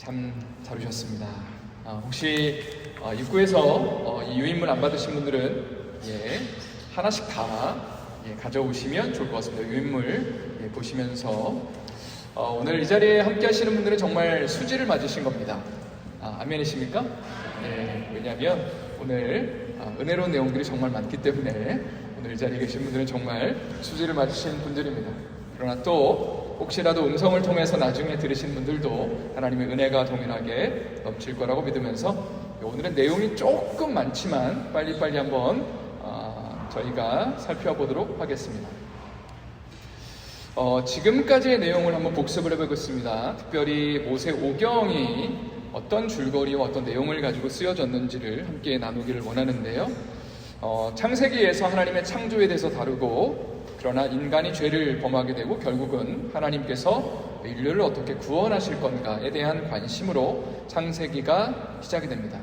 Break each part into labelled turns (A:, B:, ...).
A: 참 잘 오셨습니다. 혹시 입구에서 이 유인물 안 받으신 분들은 하나씩 다 가져오시면 좋을 것 같습니다. 유인물 보시면서 오늘 이 자리에 함께 하시는 분들은 정말 수지를 맞으신 겁니다. 아멘이십니까? 왜냐하면 오늘 은혜로운 내용들이 정말 많기 때문에 오늘 이 자리에 계신 분들은 정말 수지를 맞으신 분들입니다. 그러나 또 혹시라도 음성을 통해서 나중에 들으신 분들도 하나님의 은혜가 동일하게 넘칠 거라고 믿으면서 오늘은 내용이 조금 많지만 빨리빨리 한번 저희가 살펴보도록 하겠습니다. 지금까지의 내용을 한번 복습을 해보겠습니다. 특별히 모세 오경이 어떤 줄거리와 어떤 내용을 가지고 쓰여졌는지를 함께 나누기를 원하는데요. 창세기에서 하나님의 창조에 대해서 다루고, 그러나 인간이 죄를 범하게 되고 결국은 하나님께서 인류를 어떻게 구원하실 건가에 대한 관심으로 창세기가 시작이 됩니다.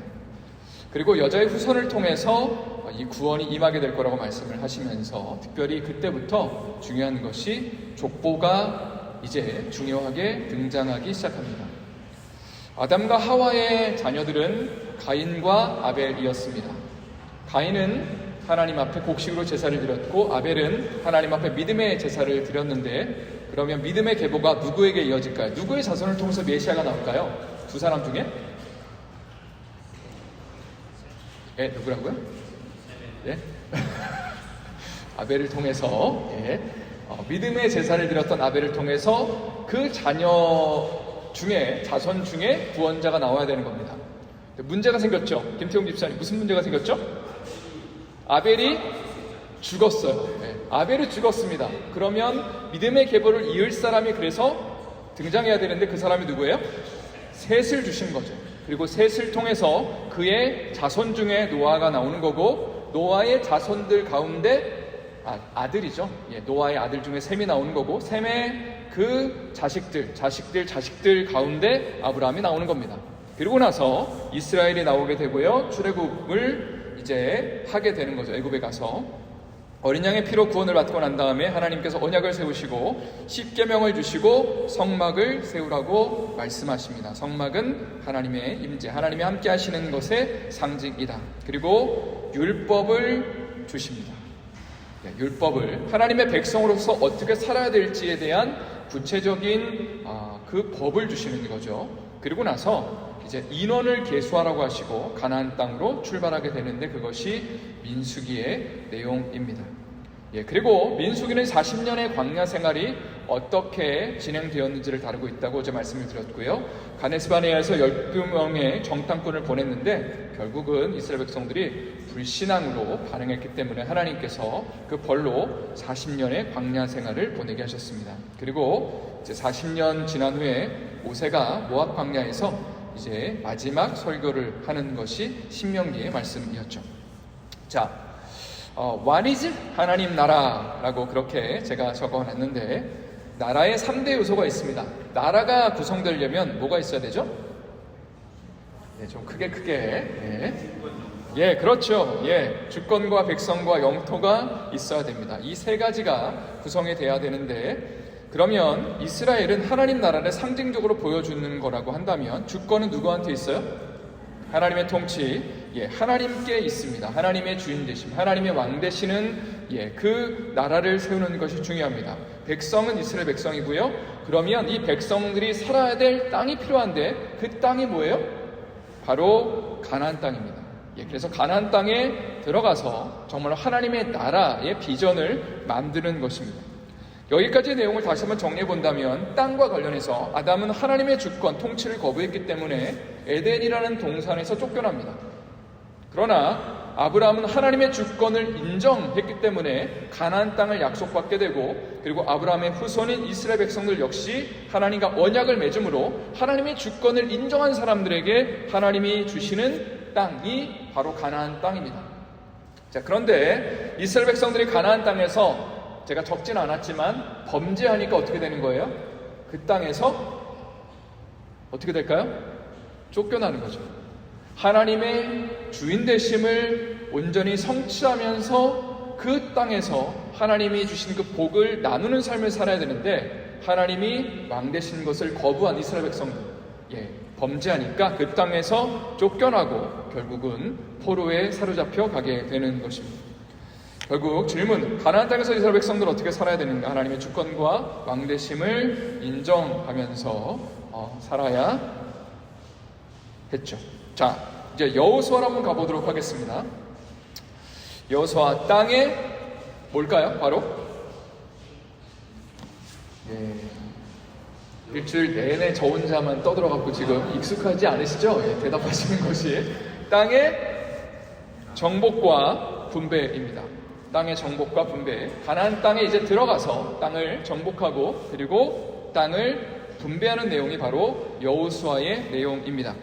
A: 그리고 여자의 후손을 통해서 이 구원이 임하게 될 거라고 말씀을 하시면서 특별히 그때부터 중요한 것이 족보가 이제 중요하게 등장하기 시작합니다. 아담과 하와의 자녀들은 가인과 아벨이었습니다. 가인은 하나님 앞에 곡식으로 제사를 드렸고, 아벨은 하나님 앞에 믿음의 제사를 드렸는데, 그러면 믿음의 계보가 누구에게 이어질까요? 누구의 자손을 통해서 메시아가 나올까요? 두 사람 중에? 누구라고요? 아벨을 통해서 믿음의 제사를 드렸던 아벨을 통해서 그 자녀 중에, 자손 중에 구원자가 나와야 되는 겁니다. 문제가 생겼죠? 김태용 집사님, 무슨 문제가 생겼죠? 아벨이 죽었어요. 아벨이 죽었습니다. 그러면 믿음의 계보를 이을 사람이 그래서 등장해야 되는데 그 사람이 누구예요? 셋을 주신 거죠. 그리고 셋을 통해서 그의 자손 중에 노아가 나오는 거고, 노아의 자손들 가운데 아들이죠. 노아의 아들 중에 셈이 나오는 거고, 셈의 그 자식들 가운데 아브라함이 나오는 겁니다. 그리고 나서 이스라엘이 나오게 되고요. 출애굽을 이제 하게 되는 거죠. 애굽에 가서 어린 양의 피로 구원을 받고 난 다음에 하나님께서 언약을 세우시고 십계명을 주시고 성막을 세우라고 말씀하십니다. 성막은 하나님의 임재, 하나님이 함께 하시는 것의 상징이다. 그리고 율법을 주십니다. 율법을, 하나님의 백성으로서 어떻게 살아야 될지에 대한 구체적인 그 법을 주시는 거죠. 그리고 나서 이제 인원을 계수하라고 하시고 가나안 땅으로 출발하게 되는데, 그것이 민수기의 내용입니다. 그리고 민수기는 40년의 광야 생활이 어떻게 진행되었는지를 다루고 있다고 어제 말씀을 드렸고요. 가데스바네아에서 12명의 정탐꾼을 보냈는데 결국은 이스라엘 백성들이 불신앙으로 반응했기 때문에 하나님께서 그 벌로 40년의 광야 생활을 보내게 하셨습니다. 그리고 이제 40년 지난 후에 모세가 모압 광야에서 이제 마지막 설교를 하는 것이 신명기의 말씀이었죠. 자, What is 하나님 나라라고 그렇게 제가 적어놨는데, 나라의 3대 요소가 있습니다. 나라가 구성되려면 뭐가 있어야 되죠? 좀 크게. 그렇죠. 주권과 백성과 영토가 있어야 됩니다. 이 세 가지가 구성이 돼야 되는데, 그러면 이스라엘은 하나님 나라를 상징적으로 보여주는 거라고 한다면 주권은 누구한테 있어요? 하나님의 통치, 하나님께 있습니다. 하나님의 주인 되심, 하나님의 왕 되시는 그 나라를 세우는 것이 중요합니다. 백성은 이스라엘 백성이고요. 그러면 이 백성들이 살아야 될 땅이 필요한데, 그 땅이 뭐예요? 바로 가나안 땅입니다. 그래서 가나안 땅에 들어가서 정말 하나님의 나라의 비전을 만드는 것입니다. 여기까지의 내용을 다시 한번 정리해 본다면, 땅과 관련해서 아담은 하나님의 주권, 통치를 거부했기 때문에 에덴이라는 동산에서 쫓겨납니다. 그러나 아브라함은 하나님의 주권을 인정했기 때문에 가나안 땅을 약속받게 되고, 그리고 아브라함의 후손인 이스라엘 백성들 역시 하나님과 언약을 맺음으로 하나님의 주권을 인정한 사람들에게 하나님이 주시는 땅이 바로 가나안 땅입니다. 자, 그런데 이스라엘 백성들이 가나안 땅에서, 제가 적진 않았지만 범죄하니까 어떻게 되는 거예요? 그 땅에서 어떻게 될까요? 쫓겨나는 거죠. 하나님의 주인 되심을 온전히 성취하면서 그 땅에서 하나님이 주신 그 복을 나누는 삶을 살아야 되는데, 하나님이 왕 되신 것을 거부한 이스라엘 백성들, 범죄하니까 그 땅에서 쫓겨나고 결국은 포로에 사로잡혀 가게 되는 것입니다. 결국 질문, 가나안 땅에서 이스라엘 백성들은 어떻게 살아야 되는가? 하나님의 주권과 왕대심을 인정하면서 살아야 했죠. 자, 이제 여호수아로 한번 가보도록 하겠습니다. 여호수아 땅에 뭘까요? 바로 일주일 내내 저 혼자만 떠들어갖고 지금 익숙하지 않으시죠? 대답하시는 것이 땅의 정복과 분배입니다. 땅의 정복과 분배. 가나안 땅에 이제 들어가서 땅을 정복하고 그리고 땅을 분배하는 내용이 바로 여호수아의 내용입니다.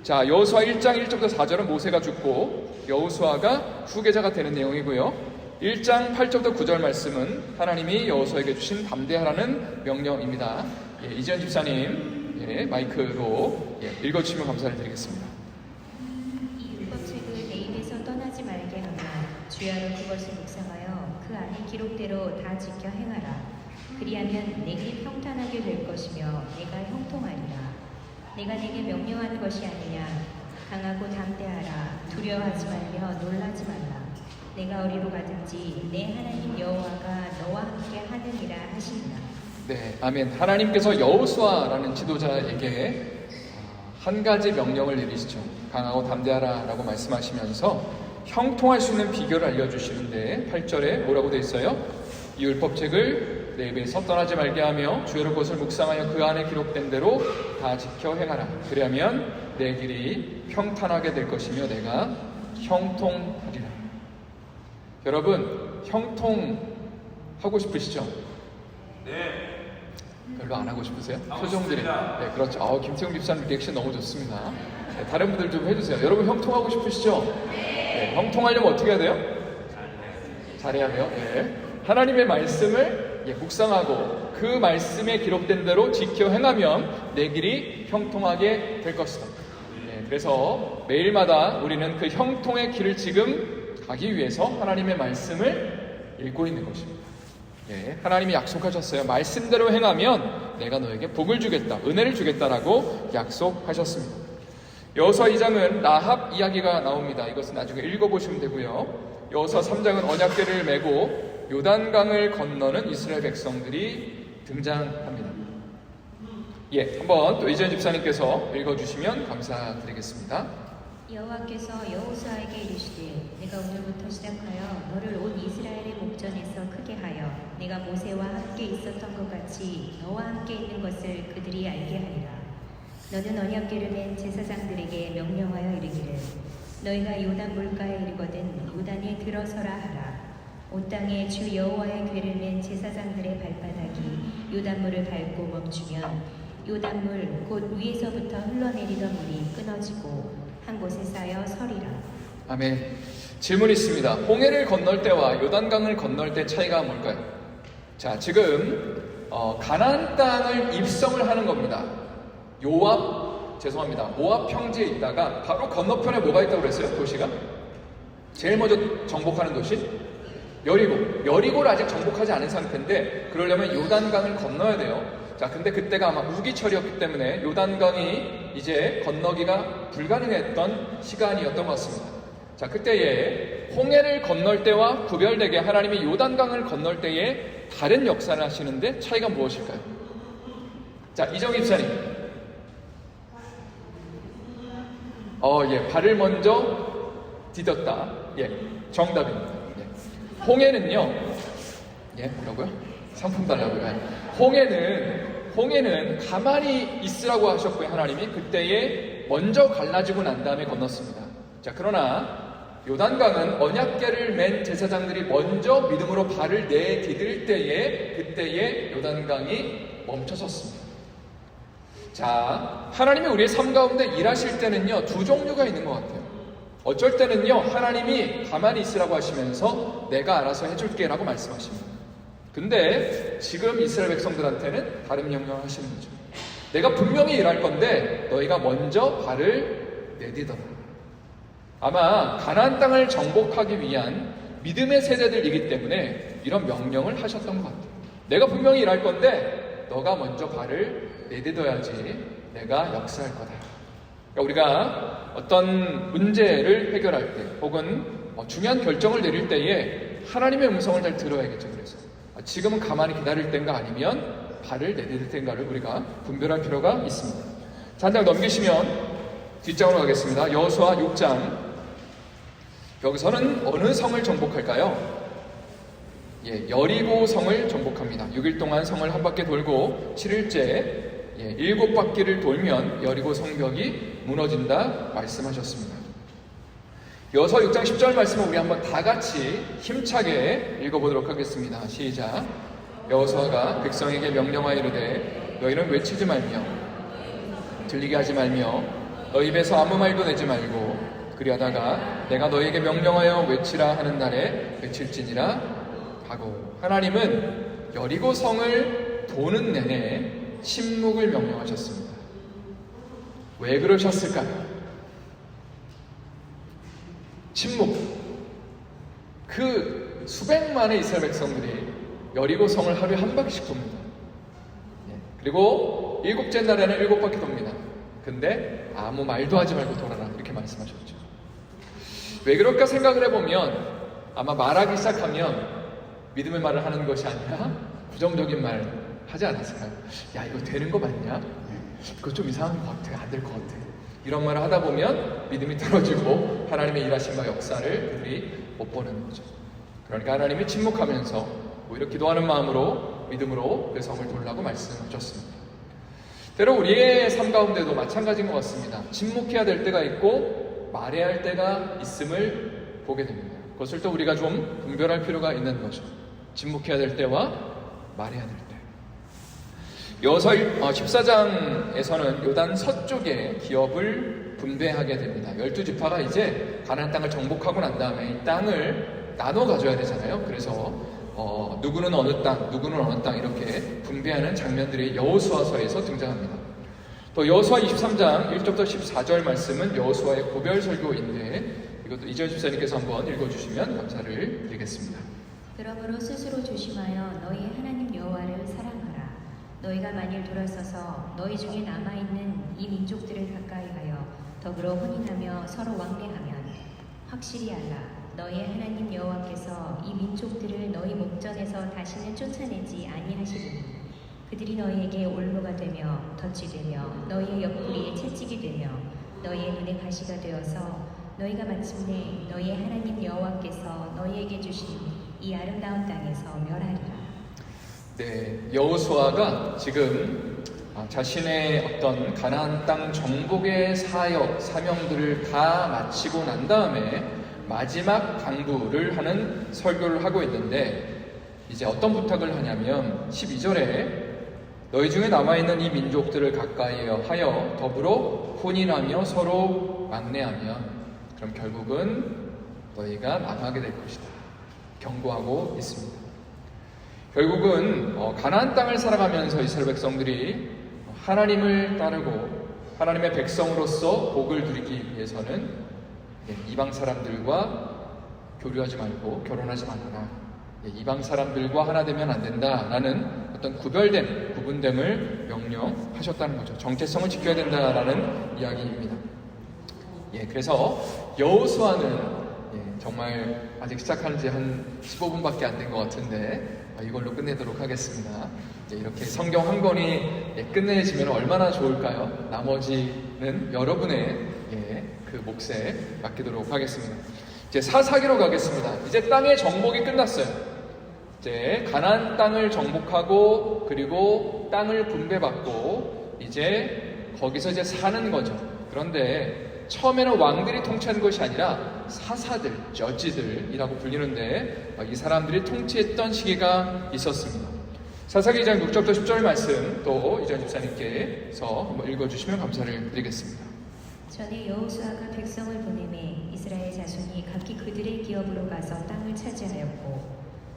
A: 자, 여호수아 1장 1절부터 4절은 모세가 죽고 여호수아가 후계자가 되는 내용이고요. 1장 8절부터 9절 말씀은 하나님이 여호수아에게 주신 담대하라는 명령입니다. 이지연 집사님 마이크로 읽어주시면 감사를 드리겠습니다.
B: 이 율법책을 내 입에서 떠나지 말게 하며 주야로 그것을 묵상하여 그 안에 기록대로 다 지켜 행하라. 그리하면 내게 평탄하게 될 것이며 내가 형통하리라. 내가 내게 명령한 것이 아니냐. 강하고 담대하라. 두려워하지 말며 놀라지 말라. 내가 어디로 가든지 내 하나님 여호와가 너와 함께 하느니라 하시니라.
A: 네, 아멘. 하나님께서 여호수아라는 지도자에게 한 가지 명령을 내리시죠. 강하고 담대하라 라고 말씀하시면서 형통할 수 있는 비결을 알려주시는데 8절에 뭐라고 되어 있어요? 이 율법책을 내 입에서 떠나지 말게 하며 주야로 그것을 묵상하여 그 안에 기록된 대로 다 지켜 행하라. 그리하면 내 길이 평탄하게 될 것이며 내가 형통하리라. 여러분, 형통하고 싶으시죠?
C: 네.
A: 별로 안 하고 싶으세요? 표정들이. 네, 그렇죠. 김태웅 집사님 리액션 너무 좋습니다. 네, 다른 분들 좀 해주세요. 여러분 형통하고 싶으시죠? 네, 형통하려면 어떻게 해야 돼요? 잘해야 돼요. 네. 하나님의 말씀을 묵상하고 그 말씀에 기록된 대로 지켜 행하면 내 길이 형통하게 될 것이다. 네, 그래서 매일마다 우리는 그 형통의 길을 지금 가기 위해서 하나님의 말씀을 읽고 있는 것입니다. 네, 하나님이 약속하셨어요. 말씀대로 행하면 내가 너에게 복을 주겠다, 은혜를 주겠다라고 약속하셨습니다. 여호수아 2장은 라합 이야기가 나옵니다. 이것은 나중에 읽어보시면 되고요. 여호수아 3장은 언약궤를 메고 요단강을 건너는 이스라엘 백성들이 등장합니다. 한번 또 이지연 집사님께서 읽어주시면 감사드리겠습니다.
B: 여호와께서 여호수아에게 이르시되 내가 오늘부터 시작하여 너를 온 이스라엘의 목전에서 크게 하여 내가 모세와 함께 있었던 것 같이 너와 함께 있는 것을 그들이 알게 하리라. 너는 언약궤를 맨 제사장들에게 명령하여 이르기를 너희가 요단 물가에 이르거든 요단에 들어서라 하라. 온 땅에 주 여호와의 궤를 맨 제사장들의 발바닥이 요단물을 밟고 멈추면 요단물 곧 위에서부터 흘러내리던 물이 끊어지고 한 곳에 쌓여 서리라.
A: 아멘. 질문 있습니다. 홍해를 건널 때와 요단강을 건널 때 차이가 뭘까요? 자, 지금 가나안 땅을 입성을 하는 겁니다. 모압 평지에 있다가 바로 건너편에 뭐가 있다고 그랬어요? 도시가? 제일 먼저 정복하는 도시? 여리고를 아직 정복하지 않은 상태인데 그러려면 요단강을 건너야 돼요. 자, 근데 그때가 아마 우기철이었기 때문에 요단강이 이제 건너기가 불가능했던 시간이었던 것 같습니다. 자, 그때에 홍해를 건널 때와 구별되게 하나님이 요단강을 건널 때에 다른 역사를 하시는데 차이가 무엇일까요? 자, 이정희 집사님. 발을 먼저 디뎠다. 정답입니다. 홍해는요. 뭐라고요? 상품 달라고요. 홍해는 가만히 있으라고 하셨고요. 하나님이 그때에 먼저 갈라지고 난 다음에 건넜습니다. 자, 그러나 요단강은 언약궤를 맨 제사장들이 먼저 믿음으로 발을 내디딜 때에 그때에 요단강이 멈춰섰습니다. 자, 하나님이 우리의 삶 가운데 일하실 때는요, 두 종류가 있는 것 같아요. 어쩔 때는요, 하나님이 가만히 있으라고 하시면서 내가 알아서 해줄게 라고 말씀하십니다. 근데 지금 이스라엘 백성들한테는 다른 명령을 하시는 거죠. 내가 분명히 일할 건데 너희가 먼저 발을 내디뎌라. 아마 가나안 땅을 정복하기 위한 믿음의 세대들이기 때문에 이런 명령을 하셨던 것 같아요. 내가 분명히 일할 건데 너가 먼저 발을 내딛어야지 내가 역사할 거다 그러니까 우리가 어떤 문제를 해결할 때 혹은 중요한 결정을 내릴 때에 하나님의 음성을 잘 들어야겠죠. 그래서 지금은 가만히 기다릴 때인가 아니면 발을 내디딜 때인가를 우리가 분별할 필요가 있습니다. 자, 한 장 넘기시면 뒷장으로 가겠습니다. 여호수아 6장. 여기서는 어느 성을 정복할까요? 여리고 성을 정복합니다. 6일 동안 성을 한 바퀴 돌고 7일째 7바퀴를 돌면 여리고 성벽이 무너진다 말씀하셨습니다. 여호수아 6장 10절 말씀을 우리 한번 다 같이 힘차게 읽어보도록 하겠습니다. 시작. 여호수아가 백성에게 명령하여 이르되 너희는 외치지 말며 들리게 하지 말며 너희 입에서 아무 말도 내지 말고 그리하다가 내가 너희에게 명령하여 외치라 하는 날에 외칠지니라 하고, 하나님은 여리고 성을 도는 내내 침묵을 명령하셨습니다. 왜 그러셨을까요? 침묵. 그 수백만의 이스라엘 백성들이 여리고 성을 하루에 한 바퀴씩 돕니다. 그리고 일곱째 날에는 7바퀴 돕니다. 근데 아무 말도 하지 말고 돌아라 이렇게 말씀하셨죠. 왜 그럴까 생각을 해보면 아마 말하기 시작하면 믿음의 말을 하는 것이 아니라 부정적인 말 하지 않았을까요? 야, 이거 되는 거 맞냐? 그거 좀 이상한 것 같아. 안 될 것 같아. 이런 말을 하다 보면 믿음이 떨어지고 하나님의 일하심과 역사를 그들이 못 보는 거죠. 그러니까 하나님이 침묵하면서 오히려 기도하는 마음으로 믿음으로 그 성을 돌라고 말씀하셨습니다. 때로 우리의 삶 가운데도 마찬가지인 것 같습니다. 침묵해야 될 때가 있고 말해야 할 때가 있음을 보게 됩니다. 그것을 또 우리가 좀 분별할 필요가 있는 거죠. 침묵해야 될 때와 말해야 될 때. 여호수아 14장에서는 요단 서쪽에 기업을 분배하게 됩니다. 12지파가 이제 가나안 땅을 정복하고 난 다음에 이 땅을 나눠 가져야 되잖아요. 그래서 누구는 어느 땅, 누구는 어느 땅 이렇게 분배하는 장면들이 여호수아서에서 등장합니다. 또 여호수아 23장 1절부터 14절 말씀은 여호수아의 고별 설교인데 이것도 이재현 집사님께서 한번 읽어주시면 감사를 드리겠습니다.
B: 그러므로 스스로 조심하여 너희 하나님 여호와를 사랑하라. 너희가 만일 돌아서서 너희 중에 남아있는 이 민족들을 가까이하여 더불어 혼인하며 서로 왕래하면 확실히 알라. 너희 하나님 여호와께서 이 민족들을 너희 목전에서 다시는 쫓아내지 아니하시리니 그들이 너희에게 올무가 되며 덫이 되며 너희의 옆구리에 채찍이 되며 너희의 눈에 가시가 되어서 너희가 마침내 너희의 하나님 여호와께서 너희에게 주신 이 아름다운 땅에서 멸하리라.
A: 네, 여호수아가 지금 자신의 어떤 가나안 땅 정복의 사역, 사명들을 다 마치고 난 다음에 마지막 당부를 하는 설교를 하고 있는데 이제 어떤 부탁을 하냐면 12절에 너희 중에 남아있는 이 민족들을 가까이 하여 더불어 혼인하며 서로 막내하면 그럼 결국은 너희가 망하게 될 것이다. 경고하고 있습니다. 결국은 가나안 땅을 살아가면서 이스라엘 백성들이 하나님을 따르고 하나님의 백성으로서 복을 누리기 위해서는 이방 사람들과 교류하지 말고 결혼하지 말아라. 이방 사람들과 하나 되면 안 된다라는 어떤 구분됨을 명령하셨다는 거죠. 정체성을 지켜야 된다라는 이야기입니다. 그래서 여호수아는 정말 아직 시작한 지 한 15분밖에 안 된 것 같은데 이걸로 끝내도록 하겠습니다. 이렇게 성경 한 권이 끝내지면 얼마나 좋을까요? 나머지는 여러분의 그 몫에 맡기도록 하겠습니다. 이제 사사기로 가겠습니다. 이제 땅의 정복이 끝났어요. 이제 가나안 땅을 정복하고 그리고 땅을 분배받고 이제 거기서 이제 사는 거죠. 그런데 처음에는 왕들이 통치한 것이 아니라 사사들, 저지들이라고 불리는데 이 사람들이 통치했던 시기가 있었습니다. 사사기 2장 6절부터 10절 말씀 또 이재현 집사님께서 한번 읽어주시면 감사를 드리겠습니다.
B: 전에 여호수아가 백성을 보내매 이스라엘 자손이 각기 그들의 기업으로 가서 땅을 차지하였고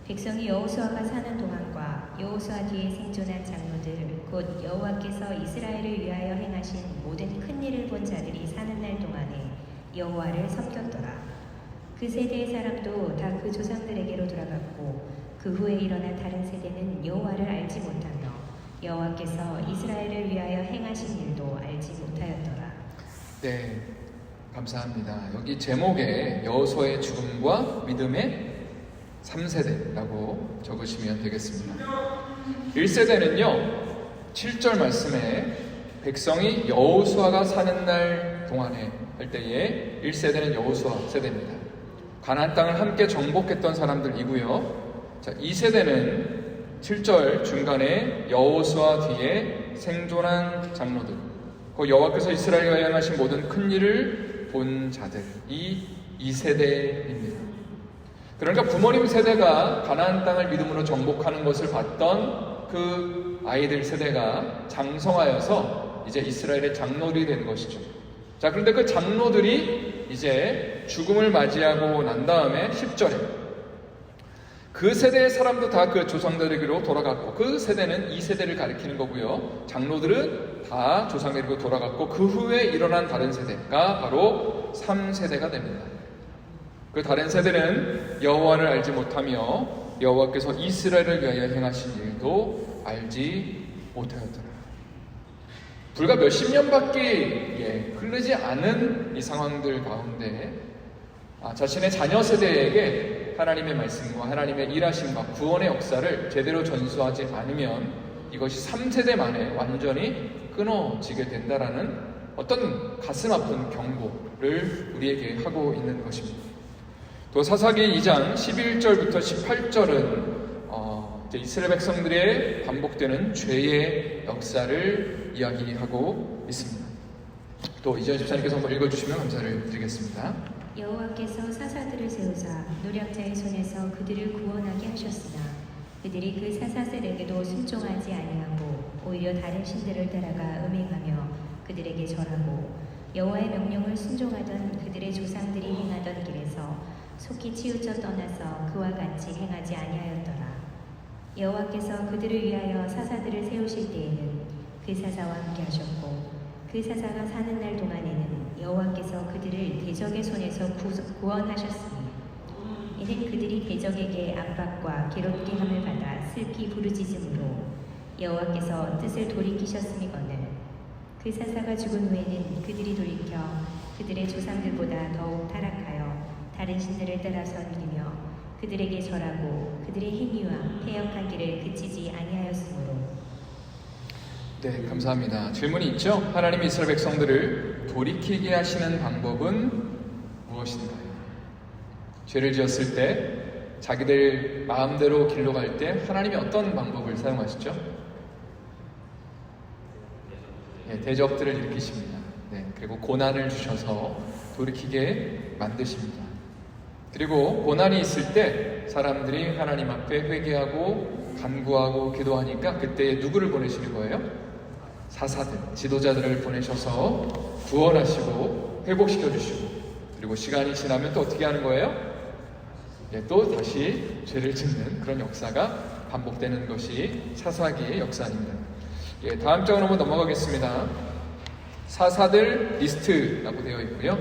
B: 백성이 여호수아가 사는 동안과 여호수아 뒤에 생존한 장로들 곧 여호와께서 이스라엘을 위하여 행하신 모든 큰 일을 본 자들이 사는 날 동안에 여호와를 섬겼더라. 그 세대의 사람도 다 그 조상들에게로 돌아갔고 그 후에 일어난 다른 세대는 여호와를 알지 못하며 여호와께서 이스라엘을 위하여 행하신 일도 알지 못하였더라.
A: 네, 감사합니다. 여기 제목에 여호수아의 죽음과 믿음의 3세대라고 적으시면 되겠습니다. 1세대는요 7절 말씀에 백성이 여호수아가 사는 날 동안에 할 때에 1세대는 여호수아 세대입니다. 가나안 땅을 함께 정복했던 사람들이고요. 자, 2세대는 7절 중간에 여호수아 뒤에 생존한 장로들, 그 여호와께서 이스라엘과 행하신 모든 큰 일을 본 자들, 이 2세대입니다. 그러니까 부모님 세대가 가나안 땅을 믿음으로 정복하는 것을 봤던 그 아이들 세대가 장성하여서 이제 이스라엘의 장로들이 된 것이죠. 자, 그런데 그 장로들이 이제 죽음을 맞이하고 난 다음에 10절에 그 세대의 사람도 다 그 조상들에게로 돌아갔고, 그 세대는 2세대를 가리키는 거고요. 장로들은 다 조상들에게로 돌아갔고, 그 후에 일어난 다른 세대가 바로 3세대가 됩니다. 그 다른 세대는 여호와를 알지 못하며 여호와께서 이스라엘을 위하여 행하신 일도 알지 못하였더라. 불과 몇십 년밖에 흐르지 않은 이 상황들 가운데 자신의 자녀 세대에게 하나님의 말씀과 하나님의 일하심과 구원의 역사를 제대로 전수하지 않으면 이것이 3세대 만에 완전히 끊어지게 된다라는 어떤 가슴 아픈 경고를 우리에게 하고 있는 것입니다. 또 사사기 2장 11절부터 18절은 이스라엘 백성들의 반복되는 죄의 역사를 이야기하고 있습니다. 또 이전 집사님께서 한번 읽어주시면 감사를 드리겠습니다.
B: 여호와께서 사사들을 세우사 노략자의 손에서 그들을 구원하게 하셨으나 그들이 그 사사들에게도 순종하지 아니하고 오히려 다른 신들을 따라가 음행하며 그들에게 절하고 여호와의 명령을 순종하던 그들의 조상들이 행하던 길에서 속히 치우쳐 떠나서 그와 같이 행하지 아니하였더라. 여호와께서 그들을 위하여 사사들을 세우실 때에는 그 사사와 함께 하셨고 그 사사가 사는 날 동안에는 여호와께서 그들을 대적의 손에서 구원하셨으니 이는 그들이 대적에게 압박과 괴롭게 함을 받아 슬피 부르짖음으로 여호와께서 뜻을 돌이키셨음이거늘 그 사사가 죽은 후에는 그들이 돌이켜 그들의 조상들보다 더욱 타락하여 다른 신들을 따라 섬기며 그들에게 절하고 그들의 행위와 패역한 길을 그치지 아니하였으므로.
A: 네, 감사합니다. 질문이 있죠? 하나님이 이스라엘 백성들을 돌이키게 하시는 방법은 무엇인가요? 죄를 지었을 때 자기들 마음대로 길로 갈 때 하나님이 어떤 방법을 사용하시죠? 네, 대적들을 일으키십니다. 네, 그리고 고난을 주셔서 돌이키게 만드십니다. 그리고 고난이 있을 때 사람들이 하나님 앞에 회개하고 간구하고 기도하니까 그때 누구를 보내시는 거예요? 사사들, 지도자들을 보내셔서 구원하시고 회복시켜 주시고, 그리고 시간이 지나면 또 어떻게 하는 거예요? 또 다시 죄를 짓는 그런 역사가 반복되는 것이 사사기의 역사입니다. 다음 장으로 한번 넘어가겠습니다. 사사들 리스트라고 되어 있고요.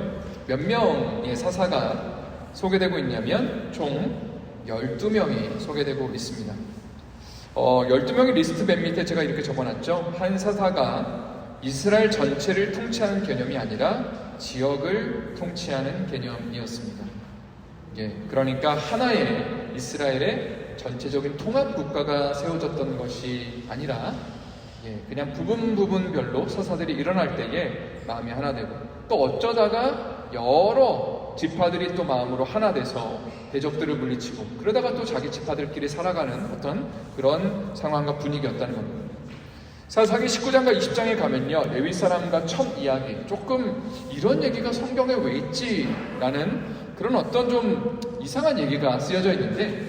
A: 몇 명의 사사가 소개되고 있냐면 총 12명이 소개되고 있습니다. 12명의 리스트 맨 밑에 제가 이렇게 적어놨죠. 한 사사가 이스라엘 전체를 통치하는 개념이 아니라 지역을 통치하는 개념이었습니다. 그러니까 하나의 이스라엘의 전체적인 통합 국가가 세워졌던 것이 아니라 그냥 부분별로 사사들이 일어날 때에 마음이 하나 되고, 또 어쩌다가 여러 지파들이 또 마음으로 하나 돼서 대적들을 물리치고, 그러다가 또 자기 지파들끼리 살아가는 어떤 그런 상황과 분위기였다는 겁니다. 사사기 19장과 20장에 가면요, 레위 사람과 첫 이야기, 조금 이런 얘기가 성경에 왜 있지? 라는 그런 어떤 좀 이상한 얘기가 쓰여져 있는데,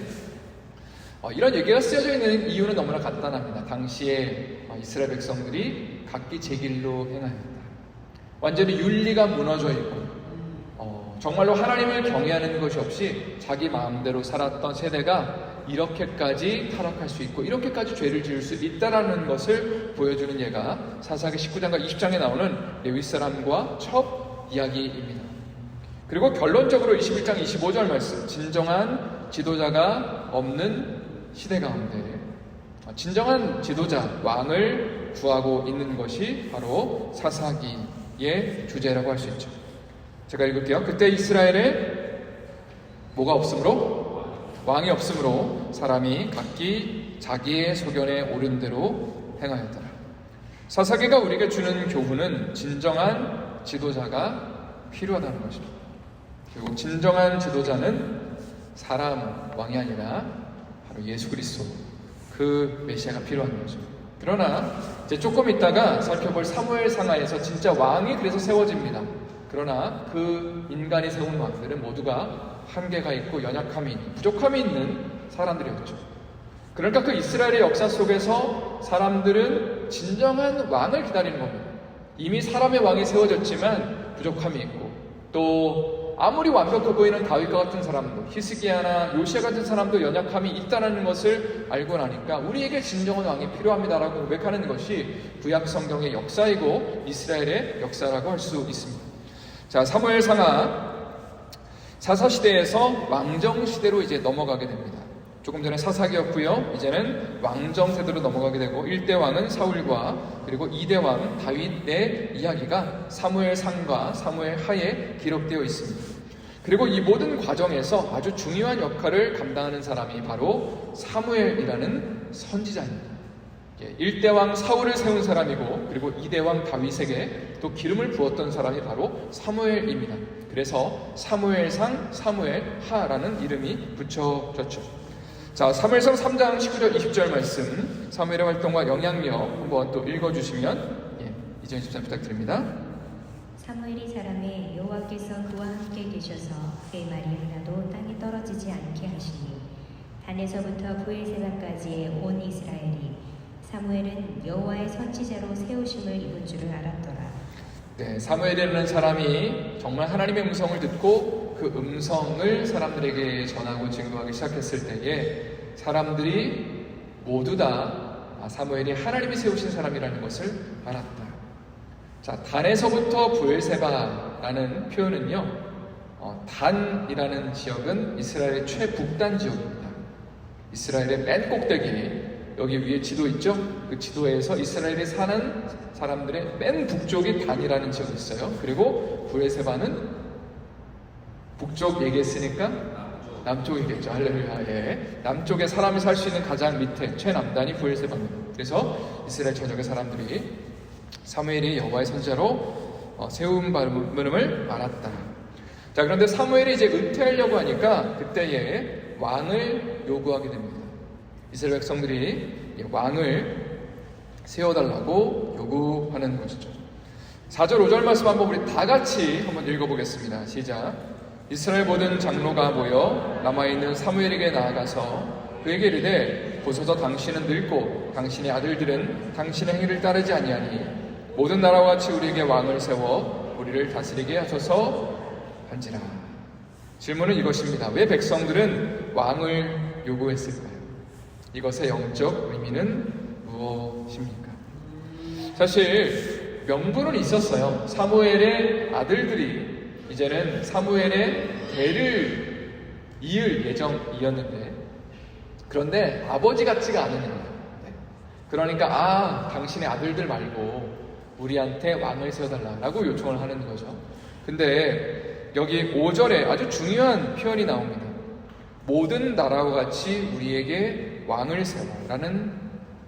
A: 이런 얘기가 쓰여져 있는 이유는 너무나 간단합니다. 당시에 이스라엘 백성들이 각기 제 길로 행하였다. 완전히 윤리가 무너져 있고, 정말로 하나님을 경외하는 것이 없이 자기 마음대로 살았던 세대가 이렇게까지 타락할 수 있고 이렇게까지 죄를 지을 수 있다라는 것을 보여주는 예가 사사기 19장과 20장에 나오는 레위 사람과 첫 이야기입니다. 그리고 결론적으로 21장 25절 말씀, 진정한 지도자가 없는 시대 가운데 진정한 지도자, 왕을 구하고 있는 것이 바로 사사기입니다. 주제라고 할 수 있죠. 제가 읽을게요. 그때 이스라엘에 뭐가 없으므로? 왕이 없으므로 사람이 각기 자기의 소견에 옳은 대로 행하였더라. 사사기가 우리에게 주는 교훈은 진정한 지도자가 필요하다는 것입니다. 그리고 진정한 지도자는 사람 왕이 아니라 바로 예수 그리스도, 그 메시아가 필요한 거죠. 그러나 이제 조금 있다가 살펴볼 사무엘 상하에서 진짜 왕이 그래서 세워집니다. 그러나 그 인간이 세운 왕들은 모두가 한계가 있고 연약함이 있는, 부족함이 있는 사람들이었죠. 그러니까 그 이스라엘의 역사 속에서 사람들은 진정한 왕을 기다리는 겁니다. 이미 사람의 왕이 세워졌지만 부족함이 있고, 또 아무리 완벽해 보이는 다윗과 같은 사람도, 히스기야나 요시야 같은 사람도 연약함이 있다는 것을 알고 나니까 우리에게 진정한 왕이 필요합니다라고 고백하는 것이 구약 성경의 역사이고 이스라엘의 역사라고 할 수 있습니다. 자, 사무엘 상하 사사시대에서 왕정시대로 이제 넘어가게 됩니다. 조금 전에 사사기였고요. 이제는 왕정세대로 넘어가게 되고 1대 왕은 사울과 그리고 2대 왕 다윗의 이야기가 사무엘 상과 사무엘 하에 기록되어 있습니다. 그리고 이 모든 과정에서 아주 중요한 역할을 감당하는 사람이 바로 사무엘이라는 선지자입니다. 1대 왕 사울을 세운 사람이고 그리고 2대 왕 다윗에게 또 기름을 부었던 사람이 바로 사무엘입니다. 그래서 사무엘상, 사무엘하라는 이름이 붙여졌죠. 자, 사무엘상 3장 19절 20절 말씀, 사무엘의 활동과 영향력 한번 또 읽어주시면 2절 23 부탁드립니다.
B: 사무엘이 사람의 여호와께서 그와 함께 계셔서 그의 말이 하나도 땅에 떨어지지 않게 하시니 단에서부터 브엘세바까지의 온 이스라엘이 사무엘은 여호와의 선지자로 세우심을 입은 줄을 알았더라.
A: 네, 사무엘이라는 사람이 정말 하나님의 음성을 듣고 그 음성을 사람들에게 전하고 증거하기 시작했을 때에 사람들이 모두 다 사무엘이 하나님이 세우신 사람이라는 것을 알았다. 자, 단에서부터 브엘세바라는 표현은요, 단이라는 지역은 이스라엘의 최북단 지역입니다. 이스라엘의 맨 꼭대기, 여기 위에 지도 있죠? 그 지도에서 이스라엘이 사는 사람들의 맨 북쪽이 단이라는 지역이 있어요. 그리고 브엘세바는 북쪽 얘기했으니까 남쪽이겠죠. 할렐루야. 예. 남쪽에 사람이 살 수 있는 가장 밑에 최남단이 브엘세바입니다. 그래서 이스라엘 전역의 사람들이 사무엘이 여호와의 선지자로 세운 바름을 알았다. 자, 그런데 사무엘이 이제 은퇴하려고 하니까 그때에 왕을 요구하게 됩니다. 이스라엘 백성들이 왕을 세워달라고 요구하는 것이죠. 4절 5절 말씀 한번 우리 다 같이 한번 읽어보겠습니다. 시작. 이스라엘 모든 장로가 모여 남아있는 사무엘에게 나아가서 그에게 이르되 보소서 당신은 늙고 당신의 아들들은 당신의 행위를 따르지 아니하니 모든 나라와 같이 우리에게 왕을 세워 우리를 다스리게 하소서 한지라. 질문은 이것입니다. 왜 백성들은 왕을 요구했을까요? 이것의 영적 의미는 무엇입니까? 사실 명분은 있었어요. 사무엘의 아들들이 이제는 사무엘의 대를 이을 예정이었는데, 그런데 아버지 같지가 않은 거예요. 그러니까 당신의 아들들 말고 우리한테 왕을 세워달라고 요청을 하는 거죠. 근데 여기 5절에 아주 중요한 표현이 나옵니다. 모든 나라와 같이 우리에게 왕을 세워라는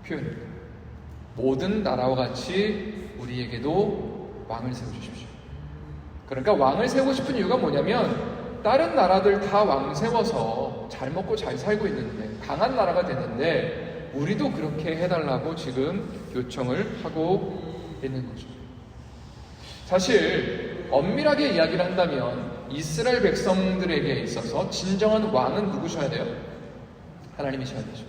A: 표현입니다. 모든 나라와 같이 우리에게도 왕을 세워주십시오. 그러니까 왕을 세우고 싶은 이유가 뭐냐면 다른 나라들 다 왕 세워서 잘 먹고 잘 살고 있는데, 강한 나라가 됐는데 우리도 그렇게 해달라고 지금 요청을 하고 있는 거죠. 사실 엄밀하게 이야기를 한다면 이스라엘 백성들에게 있어서 진정한 왕은 누구셔야 돼요? 하나님이셔야 되죠.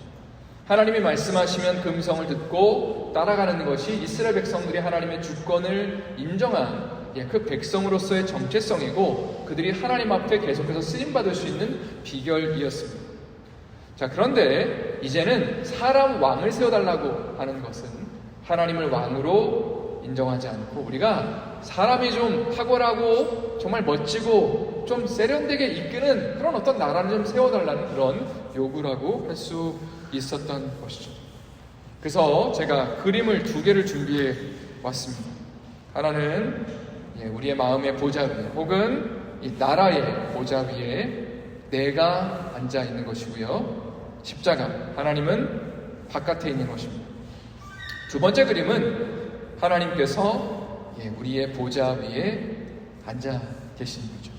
A: 하나님이 말씀하시면 그 음성을 듣고 따라가는 것이 이스라엘 백성들이 하나님의 주권을 인정한 그 백성으로서의 정체성이고 그들이 하나님 앞에 계속해서 쓰임받을 수 있는 비결이었습니다. 자, 그런데 이제는 사람 왕을 세워달라고 하는 것은 하나님을 왕으로 인정하지 않고 우리가 사람이 좀 탁월하고 정말 멋지고 좀 세련되게 이끄는 그런 어떤 나라를 좀 세워달라는 그런 요구라고 할 수 있었던 것이죠. 그래서 제가 그림을 2개를 준비해 왔습니다. 하나는 우리의 마음의 보좌 위에 혹은 이 나라의 보좌 위에 내가 앉아 있는 것이고요. 십자가, 하나님은 바깥에 있는 것입니다. 두 번째 그림은 하나님께서 우리의 보좌 위에 앉아 계시는 거죠.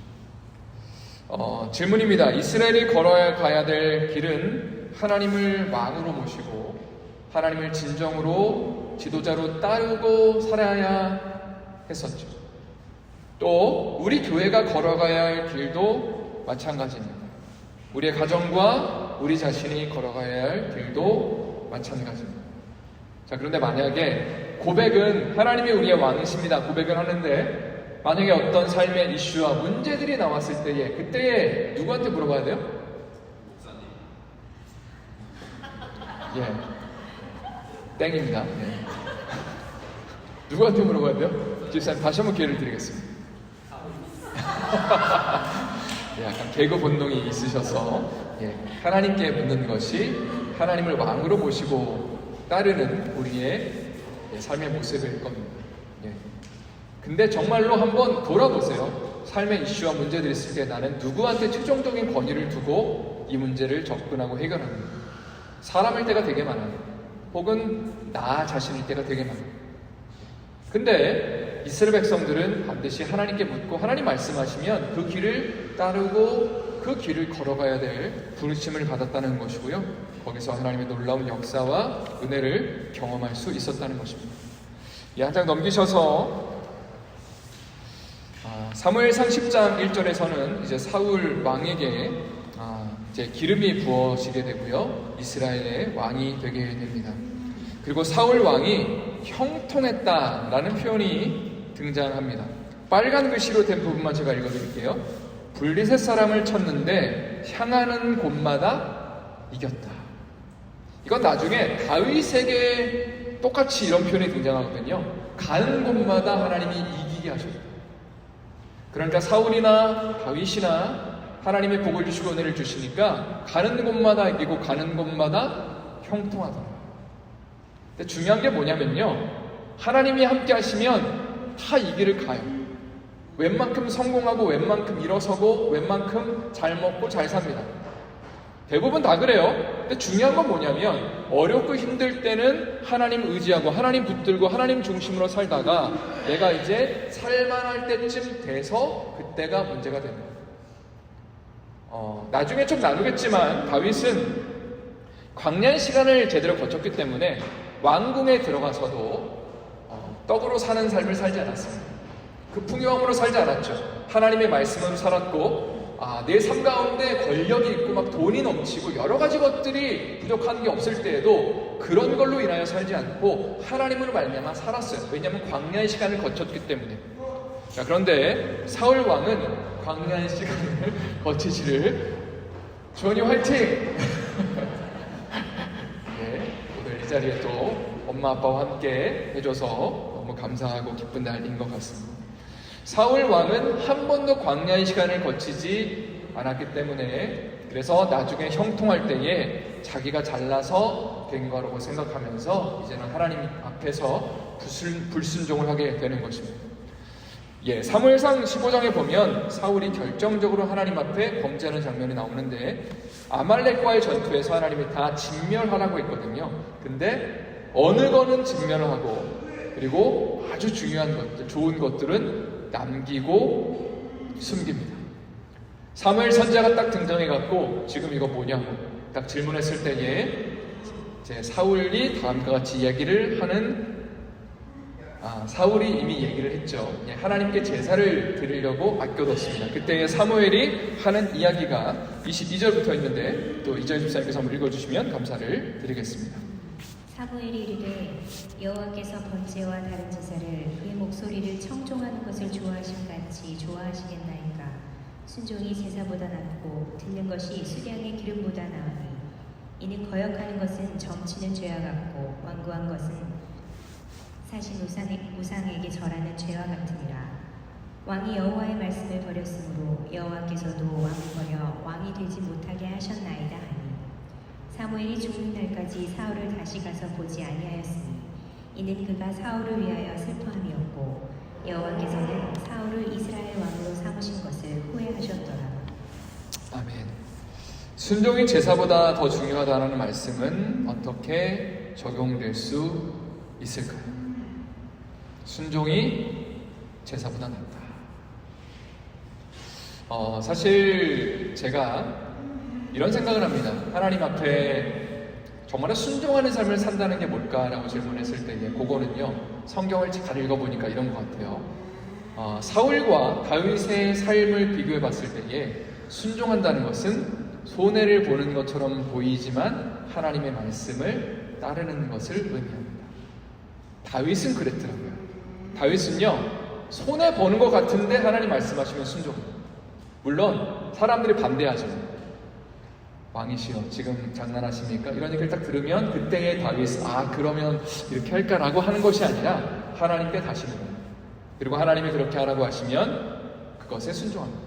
A: 질문입니다. 이스라엘이 걸어야 가야 될 길은 하나님을 왕으로 모시고 하나님을 진정으로 지도자로 따르고 살아야 했었죠. 또 우리 교회가 걸어가야 할 길도 마찬가지입니다. 우리의 가정과 우리 자신이 걸어가야 할 길도 마찬가지입니다. 자, 그런데 만약에 고백은 하나님이 우리의 왕이십니다. 고백을 하는데 만약에 어떤 삶의 이슈와 문제들이 나왔을 때에 그때에 누구한테 물어봐야 돼요? 목사님. 땡입니다. 누구한테 물어봐야 돼요? 집사님 다시 한번 기회를 드리겠습니다. 약간 개그 본능이 있으셔서 하나님께 묻는 것이 하나님을 왕으로 모시고 따르는 우리의 삶의 모습일 겁니다. 근데 정말로 한번 돌아보세요. 삶의 이슈와 문제들이 있을 때 나는 누구한테 최종적인 권위를 두고 이 문제를 접근하고 해결합니다. 사람일 때가 되게 많아요. 혹은 나 자신일 때가 되게 많아요. 근데 이스라엘 백성들은 반드시 하나님께 묻고 하나님 말씀하시면 그 길을 따르고 그 길을 걸어가야 될 부르심을 받았다는 것이고요. 거기서 하나님의 놀라운 역사와 은혜를 경험할 수 있었다는 것입니다. 한 장 넘기셔서 사무엘상 10장 1절에서는 이제 사울 왕에게 이제 기름이 부어지게 되고요. 이스라엘의 왕이 되게 됩니다. 그리고 사울 왕이 형통했다라는 표현이 등장합니다. 빨간 글씨로 된 부분만 제가 읽어드릴게요. 블리셋 사람을 쳤는데 향하는 곳마다 이겼다. 이건 나중에 다윗에게 똑같이 이런 표현이 등장하거든요. 가는 곳마다 하나님이 이기게 하셨다. 그러니까 사울이나 다윗이나 하나님의 복을 주시고 은혜를 주시니까 가는 곳마다 이기고 가는 곳마다 형통하더라. 근데 중요한 게 뭐냐면요, 하나님이 함께 하시면 다 이 길을 가요. 웬만큼 성공하고 웬만큼 일어서고 웬만큼 잘 먹고 잘 삽니다. 대부분 다 그래요. 근데 중요한 건 뭐냐면 어렵고 힘들 때는 하나님 의지하고 하나님 붙들고 하나님 중심으로 살다가 내가 이제 살만할 때쯤 돼서 그때가 문제가 됩니다. 나중에 좀 나누겠지만 다윗은 광야의 시간을 제대로 거쳤기 때문에 왕궁에 들어가서도 떡으로 사는 삶을 살지 않았습니다. 그 풍요함으로 살지 않았죠. 하나님의 말씀으로 살았고 내 삶 가운데 권력이 있고 막 돈이 넘치고 여러 가지 것들이 부족한 게 없을 때에도 그런 걸로 인하여 살지 않고 하나님으로 말미암아 살았어요. 왜냐하면 광야의 시간을 거쳤기 때문에. 자, 그런데 사울 왕은 광야의 시간을 거치지를 주원이 화이팅! 오늘 이 자리에 또 엄마 아빠와 함께 해줘서 너무 감사하고 기쁜 날인 것 같습니다. 사울 왕은 한 번도 광야의 시간을 거치지 않았기 때문에 그래서 나중에 형통할 때에 자기가 잘나서 된 거라고 생각하면서 이제는 하나님 앞에서 불순종을 하게 되는 것입니다. 사무엘상 15장에 보면 사울이 결정적으로 하나님 앞에 범죄하는 장면이 나오는데 아말렉과의 전투에서 하나님이 다 진멸하라고 했거든요. 근데 어느 거는 진멸을 하고 그리고 아주 중요한 것들, 좋은 것들은 남기고 숨깁니다. 사무엘 선지자가 딱 등장해갖고 지금 이거 뭐냐고 딱 질문했을 때에 이제 사울이 다음과 같이 이야기를 하는 사울이 이미 얘기를 했죠. 하나님께 제사를 드리려고 아껴뒀습니다. 그때 사무엘이 하는 이야기가 22절부터 있는데 또 이절 집사님께서 한번 읽어주시면 감사를 드리겠습니다.
B: 사무엘이 이르되 여호와께서 번제와 다른 제사를 그의 목소리를 청종하는 것을 좋아하신 같이 좋아하시겠나이까. 순종이 제사보다 낫고 듣는 것이 수량의 기름보다 나으니 이는 거역하는 것은 점치는 죄와 같고 완고한 것은 사신 우상에게 절하는 죄와 같으니라. 왕이 여호와의 말씀을 버렸으므로 여호와께서도 왕을 버려 왕이 되지 못하게 하셨나이다 하니 사무엘이 죽는 날까지 사울을 다시 가서 보지 아니하였으니 이는 그가 사울을 위하여 슬퍼함이었고 여호와께서는 사울을 이스라엘 왕으로 삼으신 것을 후회하셨더라.
A: 아멘. 순종이 제사보다 더 중요하다는 말씀은 어떻게 적용될 수 있을까요? 순종이 제사보다 낫다. 사실 제가 이런 생각을 합니다. 하나님 앞에 정말 순종하는 삶을 산다는 게 뭘까라고 질문했을 때에 그거는요, 성경을 잘 읽어보니까 이런 것 같아요. 사울과 다윗의 삶을 비교해 봤을 때에 순종한다는 것은 손해를 보는 것처럼 보이지만 하나님의 말씀을 따르는 것을 의미합니다. 다윗은 그랬더라고요. 다윗은요, 손해 보는 것 같은데 하나님 말씀하시면 순종해요. 물론 사람들이 반대하죠. 왕이시여 지금 장난하십니까? 이런 얘기를 딱 들으면 그때의 다윗은 그러면 이렇게 할까라고 하는 것이 아니라 하나님께 다시 물어요. 그리고 하나님이 그렇게 하라고 하시면 그것에 순종합니다.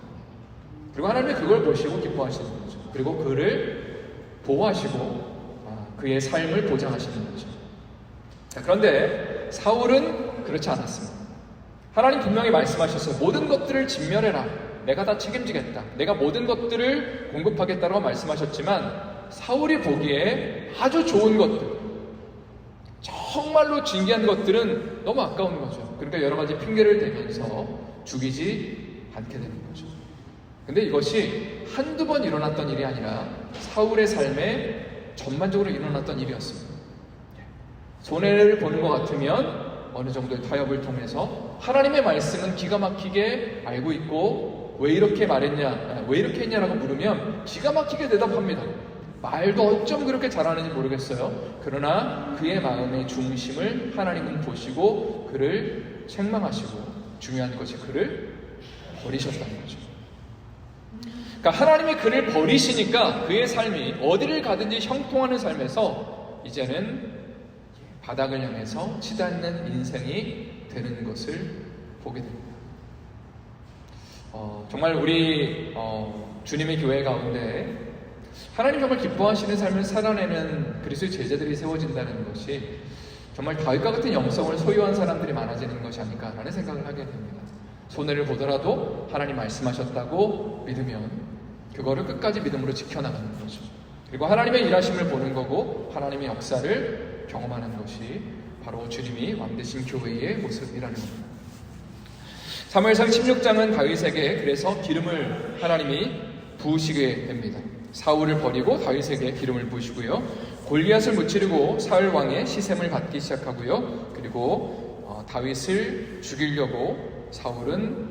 A: 그리고 하나님이 그걸 보시고 기뻐하시는 거죠. 그리고 그를 보호하시고 그의 삶을 보장하시는 거죠. 자, 그런데 사울은 그렇지 않았습니다. 하나님 분명히 말씀하셨어요. 모든 것들을 진멸해라. 내가 다 책임지겠다. 내가 모든 것들을 공급하겠다고 말씀하셨지만 사울이 보기에 아주 좋은 것들, 정말로 진귀한 것들은 너무 아까운 거죠. 그러니까 여러 가지 핑계를 대면서 죽이지 않게 되는 거죠. 근데 이것이 한두 번 일어났던 일이 아니라 사울의 삶에 전반적으로 일어났던 일이었습니다. 손해를 보는 것 같으면 어느 정도의 타협을 통해서 하나님의 말씀은 기가 막히게 알고 있고 왜 이렇게 말했냐, 왜 이렇게 했냐라고 물으면 기가 막히게 대답합니다. 말도 어쩜 그렇게 잘하는지 모르겠어요. 그러나 그의 마음의 중심을 하나님은 보시고 그를 책망하시고 중요한 것이 그를 버리셨다는 거죠. 그러니까 하나님이 그를 버리시니까 그의 삶이 어디를 가든지 형통하는 삶에서 이제는 바닥을 향해서 치닫는 인생이 되는 것을 보게 됩니다. 정말 우리 주님의 교회 가운데 하나님 정말 기뻐하시는 삶을 살아내는 그리스도의 제자들이 세워진다는 것이 정말 다윗과 같은 영성을 소유한 사람들이 많아지는 것이 아닐까라는 생각을 하게 됩니다. 손해를 보더라도 하나님 말씀하셨다고 믿으면 그거를 끝까지 믿음으로 지켜나가는 거죠. 그리고 하나님의 일하심을 보는 거고 하나님의 역사를 경험하는 것이 바로 주님이 왕되신 교회의 모습이라는 겁니다. 사무엘상 16장은 다윗에게 그래서 기름을 하나님이 부으시게 됩니다. 사울을 버리고 다윗에게 기름을 부으시고요. 골리앗을 무찌르고 사울 왕의 시샘을 받기 시작하고요. 그리고 다윗을 죽이려고 사울은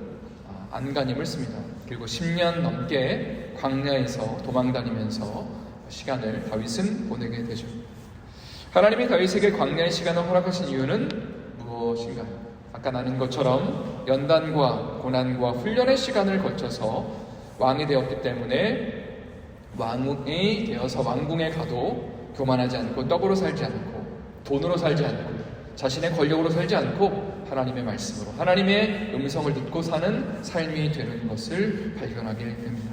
A: 안간힘을 씁니다. 그리고 10년 넘게 광야에서 도망다니면서 시간을 다윗은 보내게 되죠. 하나님이 다윗에게 광야의 시간을 허락하신 이유는 무엇인가요? 아까 나눈 것처럼 연단과 고난과 훈련의 시간을 거쳐서 왕이 되었기 때문에 왕이 되어서 왕궁에 가도 교만하지 않고 떡으로 살지 않고 돈으로 살지 않고 자신의 권력으로 살지 않고 하나님의 말씀으로 하나님의 음성을 듣고 사는 삶이 되는 것을 발견하게 됩니다.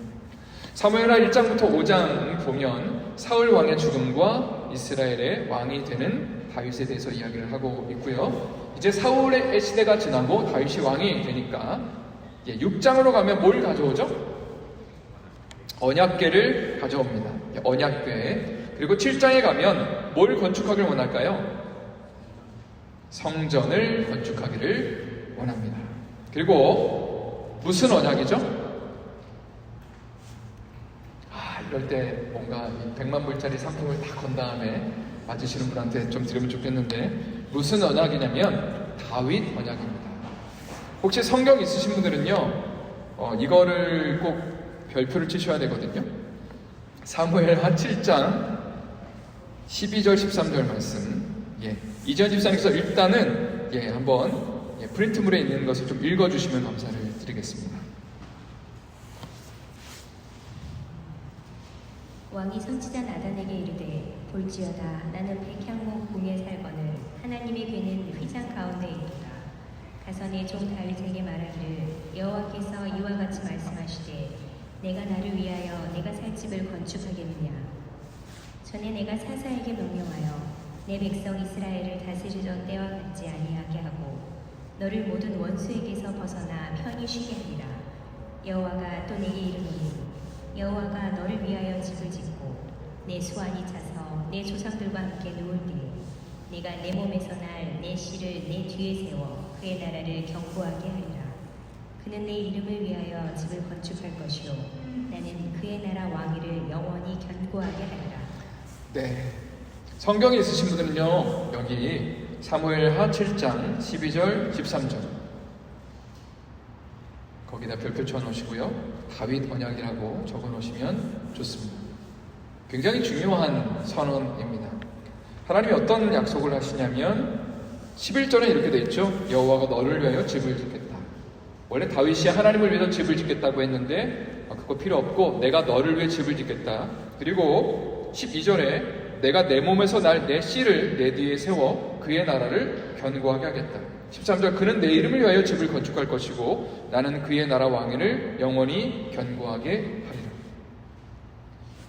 A: 사무엘하 1장부터 5장 보면 사울 왕의 죽음과 이스라엘의 왕이 되는 다윗에 대해서 이야기를 하고 있고요. 이제 사울의 시대가 지나고 다윗이 왕이 되니까 6장으로 가면 뭘 가져오죠? 언약궤를 가져옵니다. 언약궤. 그리고 7장에 가면 뭘 건축하기를 원할까요? 성전을 건축하기를 원합니다. 그리고 무슨 언약이죠? 이럴 때 뭔가 100만 불짜리 상품을 다 건 다음에 맞으시는 분한테 좀 드리면 좋겠는데 무슨 언약이냐면 다윗 언약입니다. 혹시 성경 있으신 분들은요 이거를 꼭 별표를 치셔야 되거든요. 사무엘하 7장 12절 13절 말씀 2절 13절에서 일단은 한번 프린트물에 있는 것을 좀 읽어주시면 감사를 드리겠습니다.
B: 왕이 선지자 나단에게 이르되 볼지어다 나는 백향목 궁에 살거늘 하나님의 궤는 휘장 가운데 있도다. 가서 내 종 다윗에게 말하기를 여호와께서 이와 같이 말씀하시되 내가 나를 위하여 내가 살 집을 건축하겠느냐. 전에 내가 사사에게 명령하여 내 백성 이스라엘을 다스리던 때와 같지 아니하게 하고 너를 모든 원수에게서 벗어나 편히 쉬게 하리라. 여호와가 또 내게 이르노니 여호와가 너를 위하여 집을 짓고 내 수완이 차서 내 조상들과 함께 누울 때에 내가 내 몸에서 날 내 씨를 내 뒤에 세워 그의 나라를 견고하게 하리라. 그는 내 이름을 위하여 집을 건축할 것이요 나는 그의 나라 왕위를 영원히 견고하게 하리라.
A: 네. 성경에 있으신 분들은요, 여기 사무엘하 7장 12절 13절 거기다 별표 쳐 놓으시고요, 다윗 언약이라고 적어 놓으시면 좋습니다. 굉장히 중요한 선언입니다. 하나님이 어떤 약속을 하시냐면 11절에 이렇게 돼 있죠. 여호와가 너를 위하여 집을 짓겠다. 원래 다윗이 하나님을 위해서 집을 짓겠다고 했는데 그거 필요 없고 내가 너를 위해 집을 짓겠다. 그리고 12절에 내가 내 몸에서 날 내 씨를 내 뒤에 세워 그의 나라를 견고하게 하겠다. 13절 그는 내 이름을 위하여 집을 건축할 것이고 나는 그의 나라 왕위를 영원히 견고하게 하리라.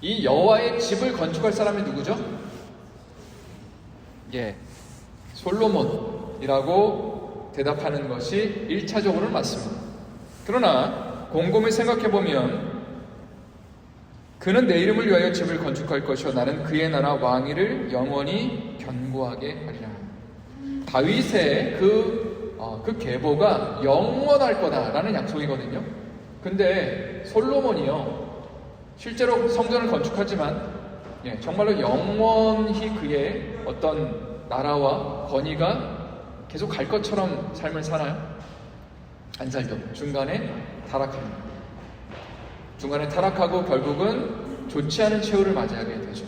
A: 이 여호와의 집을 건축할 사람이 누구죠? 솔로몬이라고 대답하는 것이 1차적으로는 맞습니다. 그러나 곰곰이 생각해보면 그는 내 이름을 위하여 집을 건축할 것이요 나는 그의 나라 왕위를 영원히 견고하게 하리라. 다윗의 그 계보가 영원할 거다라는 약속이거든요. 근데 솔로몬이요, 실제로 성전을 건축하지만 정말로 영원히 그의 어떤 나라와 권위가 계속 갈 것처럼 삶을 사나요? 안 살죠. 중간에 타락합니다. 중간에 타락하고 결국은 좋지 않은 최후를 맞이하게 되죠.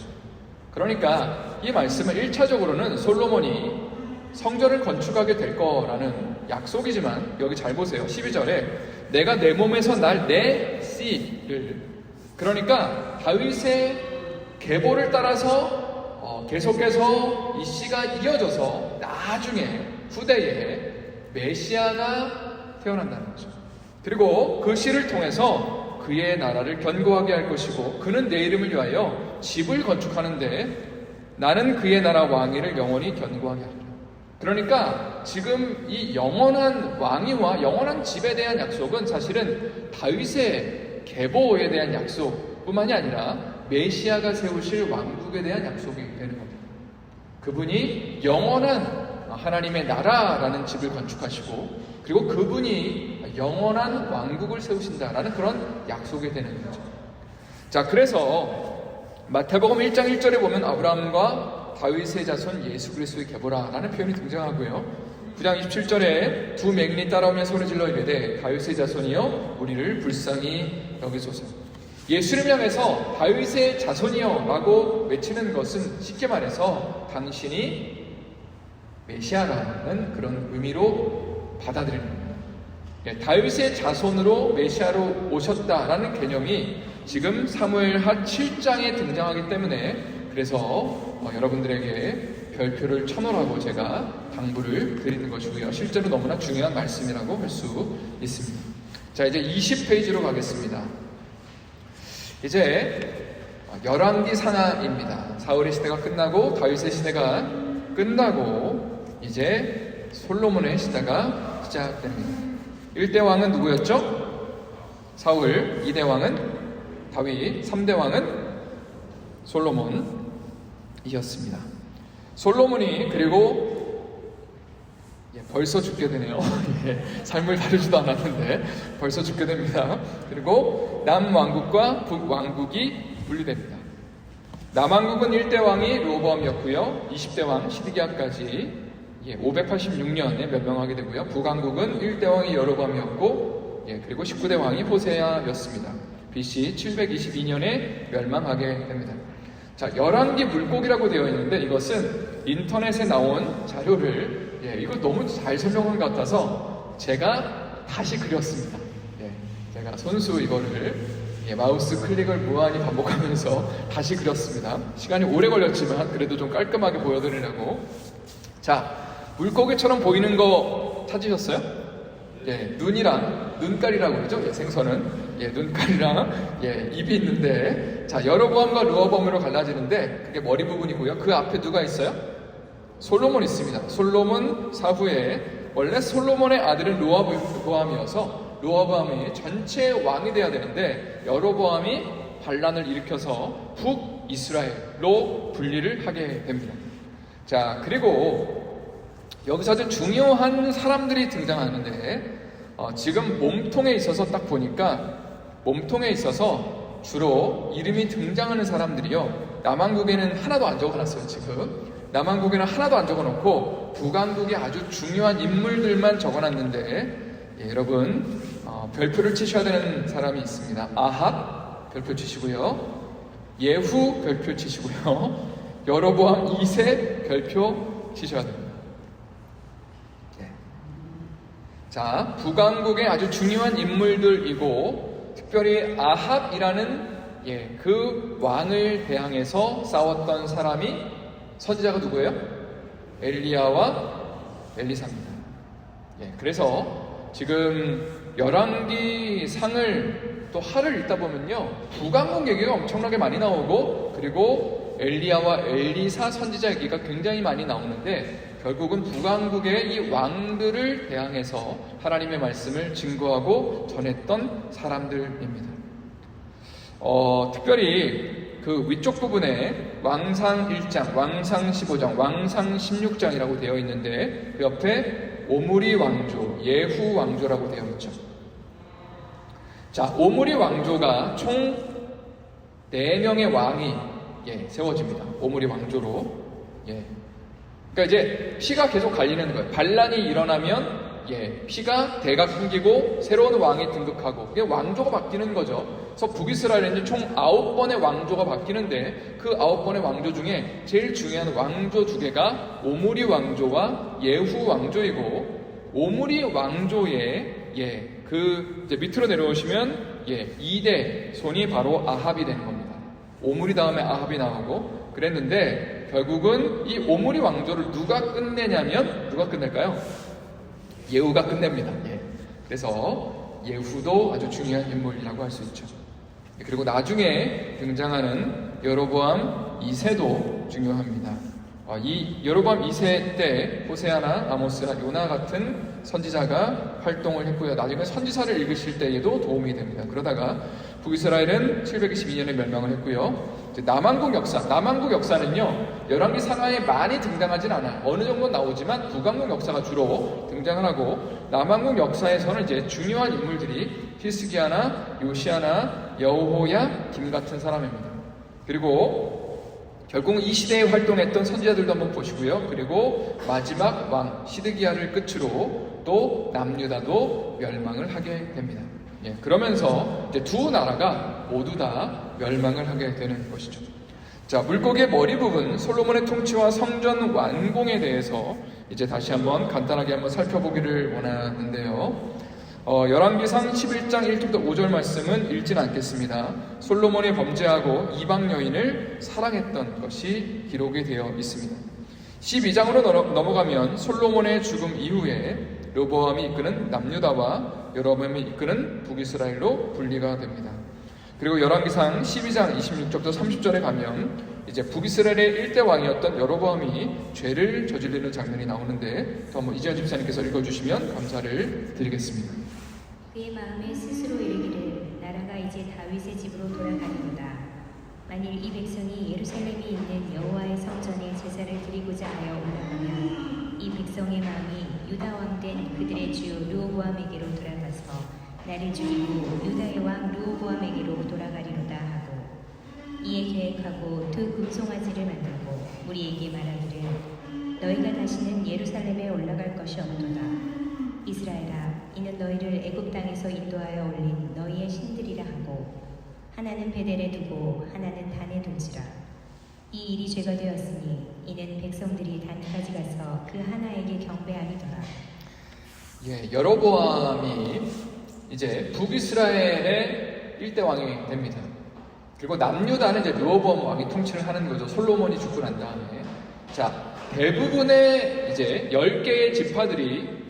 A: 그러니까 이 말씀은 1차적으로는 솔로몬이 성전을 건축하게 될 거라는 약속이지만 여기 잘 보세요. 12절에 내가 내 몸에서 날 내 씨를, 그러니까 다윗의 계보를 따라서 계속해서 이 씨가 이어져서 나중에 후대에 메시아가 태어난다는 거죠. 그리고 그 씨를 통해서 그의 나라를 견고하게 할 것이고 그는 내 이름을 위하여 집을 건축하는데 나는 그의 나라 왕위를 영원히 견고하게 하리라. 그러니까 지금 이 영원한 왕위와 영원한 집에 대한 약속은 사실은 다윗의 계보에 대한 약속뿐만이 아니라 메시아가 세우실 왕국에 대한 약속이 되는 겁니다. 그분이 영원한 하나님의 나라라는 집을 건축하시고 그리고 그분이 영원한 왕국을 세우신다라는 그런 약속이 되는 거죠. 자, 그래서 마태복음 1장 1절에 보면 아브라함과 다윗의 자손 예수 그리스도의 계보라라는 표현이 등장하고요. 9장 27절에 두 맹인이 따라오며 소리질러 이르되 다윗의 자손이여 우리를 불쌍히 여기소서. 예수를 향해서 다윗의 자손이여 라고 외치는 것은 쉽게 말해서 당신이 메시아라는 그런 의미로 받아들이는 겁니다. 다윗의 자손으로 메시아로 오셨다라는 개념이 지금 사무엘하 7장에 등장하기 때문에 그래서 여러분들에게 별표를 쳐놓으라고 제가 당부를 드리는 것이고요. 실제로 너무나 중요한 말씀이라고 할 수 있습니다. 자, 이제 20페이지로 가겠습니다. 이제 열왕기 상하입니다. 사울의 시대가 끝나고 다윗의 시대가 끝나고 이제 솔로몬의 시대가 시작됩니다. 1대 왕은 누구였죠? 사울, 2대 왕은 다윗, 3대 왕은 솔로몬이었습니다. 솔로몬이 그리고 벌써 죽게 되네요. 삶을 다루지도 않았는데 벌써 죽게 됩니다. 그리고 남왕국과 북왕국이 분리됩니다. 남왕국은 1대 왕이 르호보암이었고요. 20대 왕 시드기야까지 586년에 멸망하게 되고요. 북왕국은 1대 왕이 여로보암이었고 그리고 19대 왕이 호세아였습니다. BC 722년에 멸망하게 됩니다. 자, 열왕기 물고기라고 되어 있는데 이것은 인터넷에 나온 자료를 이거 너무 잘 설명한 것 같아서 제가 다시 그렸습니다. 제가 손수 이거를 마우스 클릭을 무한히 반복하면서 다시 그렸습니다. 시간이 오래 걸렸지만 그래도 좀 깔끔하게 보여드리려고. 자, 물고기처럼 보이는 거 찾으셨어요? 눈이랑 눈깔이라고 그러죠? 생선은 눈깔이랑 입이 있는데, 자, 여로보암과 르호보암으로 갈라지는데 그게 머리 부분이고요. 그 앞에 누가 있어요? 솔로몬 있습니다. 솔로몬 사후에 원래 솔로몬의 아들은 르호보암이어서 르호보암이 전체 왕이 돼야 되는데 여로보암이 반란을 일으켜서 북이스라엘로 분리를 하게 됩니다. 자, 그리고 여기서 아주 중요한 사람들이 등장하는데 지금 몸통에 있어서 딱 보니까 몸통에 있어서 주로 이름이 등장하는 사람들이요, 남왕국에는 하나도 안 적어놨어요. 지금 남왕국에는 하나도 안 적어놓고 북왕국에 아주 중요한 인물들만 적어놨는데, 여러분 별표를 치셔야 되는 사람이 있습니다. 아합 별표 치시고요, 예후 별표 치시고요, 여로보암 2세 별표 치셔야 됩니다. 자, 북왕국의 아주 중요한 인물들이고 특별히 아합이라는 그 왕을 대항해서 싸웠던 사람이, 선지자가 누구예요? 엘리야와 엘리사입니다. 그래서 지금 열왕기 상을 또 하를 읽다 보면요, 북왕국 얘기가 엄청나게 많이 나오고, 그리고 엘리야와 엘리사 선지자 얘기가 굉장히 많이 나오는데, 결국은 북왕국의 이 왕들을 대항해서 하나님의 말씀을 증거하고 전했던 사람들입니다. 특별히 그 위쪽 부분에 왕상 1장, 왕상 15장, 왕상 16장이라고 되어 있는데, 그 옆에 오므리 왕조, 예후 왕조라고 되어 있죠. 자, 오므리 왕조가 총 4명의 왕이 세워집니다. 오므리 왕조로. 그러니까 이제 피가 계속 갈리는 거예요. 반란이 일어나면 피가 대가 끊기고 새로운 왕이 등극하고, 그게 왕조가 바뀌는 거죠. 그래서 북이스라엘에는 총 9번의 왕조가 바뀌는데, 그 9번의 왕조 중에 제일 중요한 왕조 2개가 오므리 왕조와 예후 왕조이고, 오므리 왕조의 그 이제 밑으로 내려오시면 2대 손이 바로 아합이 되는 겁니다. 오므리 다음에 아합이 나오고 그랬는데, 결국은 이 오므리 왕조를 누가 끝내냐면, 누가 끝낼까요? 예후가 끝냅니다. 그래서 예후도 아주 중요한 인물이라고 할 수 있죠. 그리고 나중에 등장하는 여로보암 2세도 중요합니다. 이 여로보암 2세 때 호세아나 아모스나 요나 같은 선지자가 활동을 했고요. 나중에 선지서를 읽으실 때에도 도움이 됩니다. 그러다가 북이스라엘은 722년에 멸망을 했고요. 남왕국 역사는요, 열왕기 상하에 많이 등장하진 않아요. 어느 정도 나오지만 북왕국 역사가 주로 등장을 하고, 남왕국 역사에서는 이제 중요한 인물들이 히스기야나 요시야나 여호야 김 같은 사람입니다. 그리고 결국은 이 시대에 활동했던 선지자들도 한번 보시고요. 그리고 마지막 왕 시드기야를 끝으로 또 남유다도 멸망을 하게 됩니다. 그러면서 이제 두 나라가 모두 다 멸망을 하게 되는 것이죠. 자, 물고기의 머리 부분, 솔로몬의 통치와 성전 완공에 대해서 이제 다시 한번 간단하게 한번 살펴보기를 원하는데요. 열왕기상 11장 1절부터 5절 말씀은 읽진 않겠습니다. 솔로몬이 범죄하고 이방 여인을 사랑했던 것이 기록이 되어 있습니다. 12장으로 넘어가면 솔로몬의 죽음 이후에 르호보암이 이끄는 남유다와 여로보암이 이끄는 북이스라엘로 분리가 됩니다. 그리고 열왕기상 12장 26절부터 30절에 가면 이제 북이스라엘의 1대 왕이었던 여로보암이 죄를 저지르는 장면이 나오는데, 또 한번 이재현 집사님께서 읽어주시면 감사를 드리겠습니다.
B: 그의 마음에 스스로 이르기를 나라가 이제 다윗의 집으로 돌아가는도다. 만일 이 백성이 예루살렘에 있는 여호와의 성전에 제사를 드리고자 하여 올라가면 이 백성의 마음이 유다 왕된 그들의 주 르호보암에게로 돌아가서 나를 죽이고 유다의 왕 르호보암에게로 돌아가리로다 하고, 이에 계획하고 두 금송아지를 만들고 우리에게 말하기를 너희가 다시는 예루살렘에 올라갈 것이 없도다. 이스라엘아, 이는 너희를 애굽 땅에서 인도하여 올린 너희의 신들이라 하고, 하나는 베델에 두고 하나는 단에 둘지라. 이 일이 죄가 되었으니 이는 백성들이 단까지 가서 그 하나에게 경배하리더라.
A: 여로보암이 이제 북이스라엘의 1대 왕이 됩니다. 그리고 남유다는 이제 르호보암 왕이 통치를 하는 거죠. 솔로몬이 죽고 난 다음에. 자, 대부분의 이제 10개의 지파들이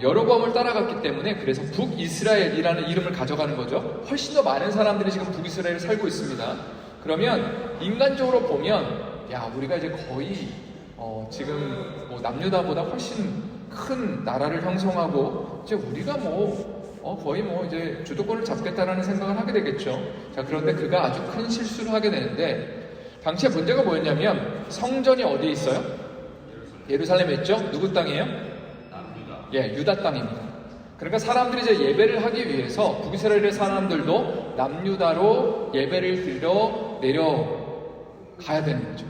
A: 여로보암을 따라갔기 때문에, 그래서 북이스라엘이라는 이름을 가져가는 거죠. 훨씬 더 많은 사람들이 지금 북이스라엘에 살고 있습니다. 그러면 인간적으로 보면, 우리가 이제 거의 지금 남유다보다 훨씬 큰 나라를 형성하고 이제 우리가 거의 이제 주도권을 잡겠다라는 생각을 하게 되겠죠. 자, 그런데 그가 아주 큰 실수를 하게 되는데, 당시에 문제가 뭐였냐면 성전이 어디에 있어요? 예루살렘에 있죠. 누구 땅이에요? 예, 유다 땅입니다. 그러니까 사람들이 이제 예배를 하기 위해서 북이스라엘의 사람들도 남유다로 예배를 드리러 내려가야 되는 거죠.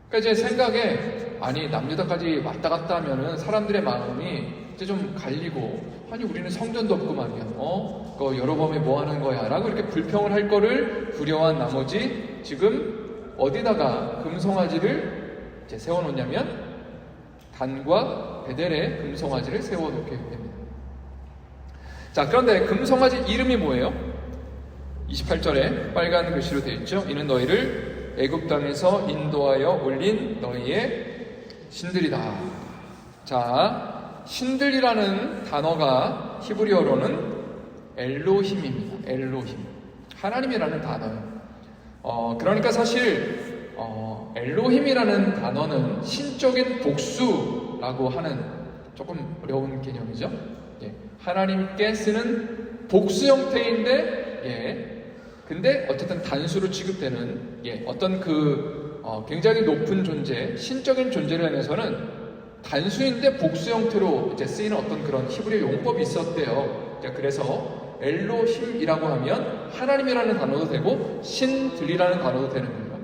A: 그러니까 제 생각에, 아니 남유다까지 왔다 갔다 하면은 사람들의 마음이 이제 좀 갈리고, 아니 우리는 성전도 없고 말이야, 여로보암이 뭐 하는 거야 라고 이렇게 불평을 할 거를 두려워한 나머지 지금 어디다가 금송아지를 이제 세워놓냐면 단과 베델에 금송아지를 세워놓게 됩니다. 자, 그런데 금송아지 이름이 뭐예요? 28절에 빨간 글씨로 되어 있죠. 이는 너희를 애굽 땅에서 인도하여 올린 너희의 신들이다. 자, 신들이라는 단어가 히브리어로는 엘로힘입니다. 엘로힘, 하나님이라는 단어예요. 그러니까 사실 엘로힘이라는 단어는 신적인 복수라고 하는 조금 어려운 개념이죠. 예, 하나님께 쓰는 복수 형태인데, 근데 어쨌든 단수로 취급되는 어떤 굉장히 높은 존재, 신적인 존재를 향해서는 단수인데 복수 형태로 이제 쓰이는 어떤 그런 히브리 용법이 있었대요. 그래서 엘로힘이라고 하면 하나님이라는 단어도 되고 신들이라는 단어도 되는 거예요.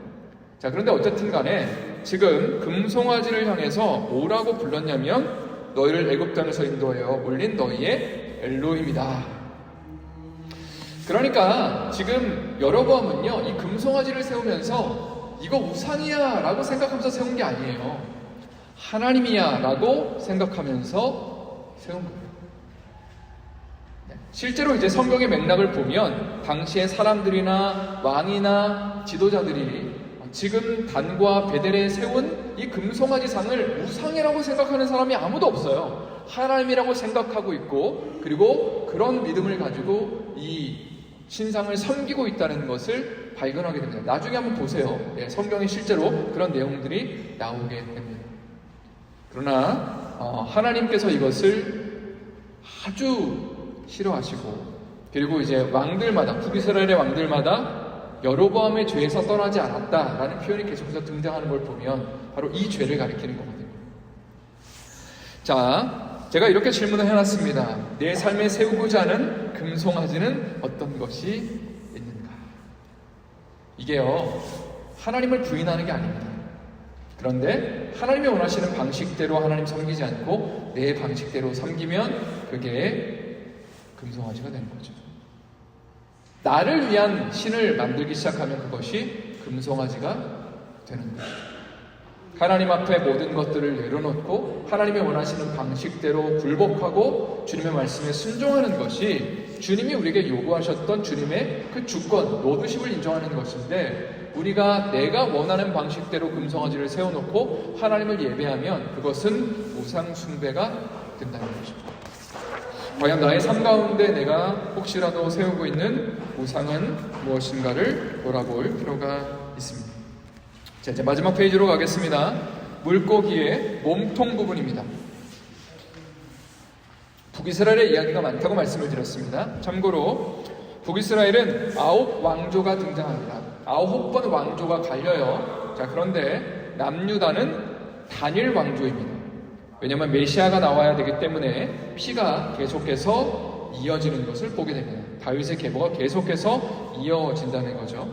A: 자, 그런데 어쨌든 간에 지금 금송아지를 향해서 뭐라고 불렀냐면 너희를 애굽 땅에서 인도하여 올린 너희의 엘로힘이다. 그러니까 지금 여로보암은요, 이 금송아지를 세우면서 이거 우상이야 라고 생각하면서 세운 게 아니에요. 하나님이야 라고 생각하면서 세운 거예요. 실제로 이제 성경의 맥락을 보면 당시의 사람들이나 왕이나 지도자들이 지금 단과 베델에 세운 이 금송아지 상을 우상이라고 생각하는 사람이 아무도 없어요. 하나님이라고 생각하고 있고, 그리고 그런 믿음을 가지고 이 신상을 섬기고 있다는 것을 발견하게 됩니다. 나중에 한번 보세요. 성경에 실제로 그런 내용들이 나오게 됩니다. 그러나 하나님께서 이것을 아주 싫어하시고, 그리고 이제 왕들마다, 북이스라엘의 왕들마다 여로보암의 죄에서 떠나지 않았다라는 표현이 계속해서 등장하는 걸 보면 바로 이 죄를 가리키는 거거든요. 자, 제가 이렇게 질문을 해놨습니다. 내 삶에 세우고자 하는 금송아지는 어떤 것이 있는가? 이게요, 하나님을 부인하는 게 아닙니다. 그런데 하나님이 원하시는 방식대로 하나님 섬기지 않고 내 방식대로 섬기면 그게 금송아지가 되는 거죠. 나를 위한 신을 만들기 시작하면 그것이 금송아지가 되는 거죠. 하나님 앞에 모든 것들을 내려놓고 하나님이 원하시는 방식대로 굴복하고 주님의 말씀에 순종하는 것이 주님이 우리에게 요구하셨던 주님의 그 주권, 로드십을 인정하는 것인데, 우리가 내가 원하는 방식대로 금송아지를 세워놓고 하나님을 예배하면 그것은 우상 숭배가 된다는 거죠. 과연 나의 삶 가운데 내가 혹시라도 세우고 있는 우상은 무엇인가를 돌아볼 필요가 있습니다. 자, 이제 마지막 페이지로 가겠습니다. 물고기의 몸통 부분입니다. 북이스라엘의 이야기가 많다고 말씀을 드렸습니다. 참고로 북이스라엘은 9 왕조가 등장합니다. 9번 왕조가 갈려요. 자, 그런데 남유다는 단일 왕조입니다. 왜냐하면 메시아가 나와야 되기 때문에 피가 계속해서 이어지는 것을 보게 됩니다. 다윗의 계보가 계속해서 이어진다는 거죠.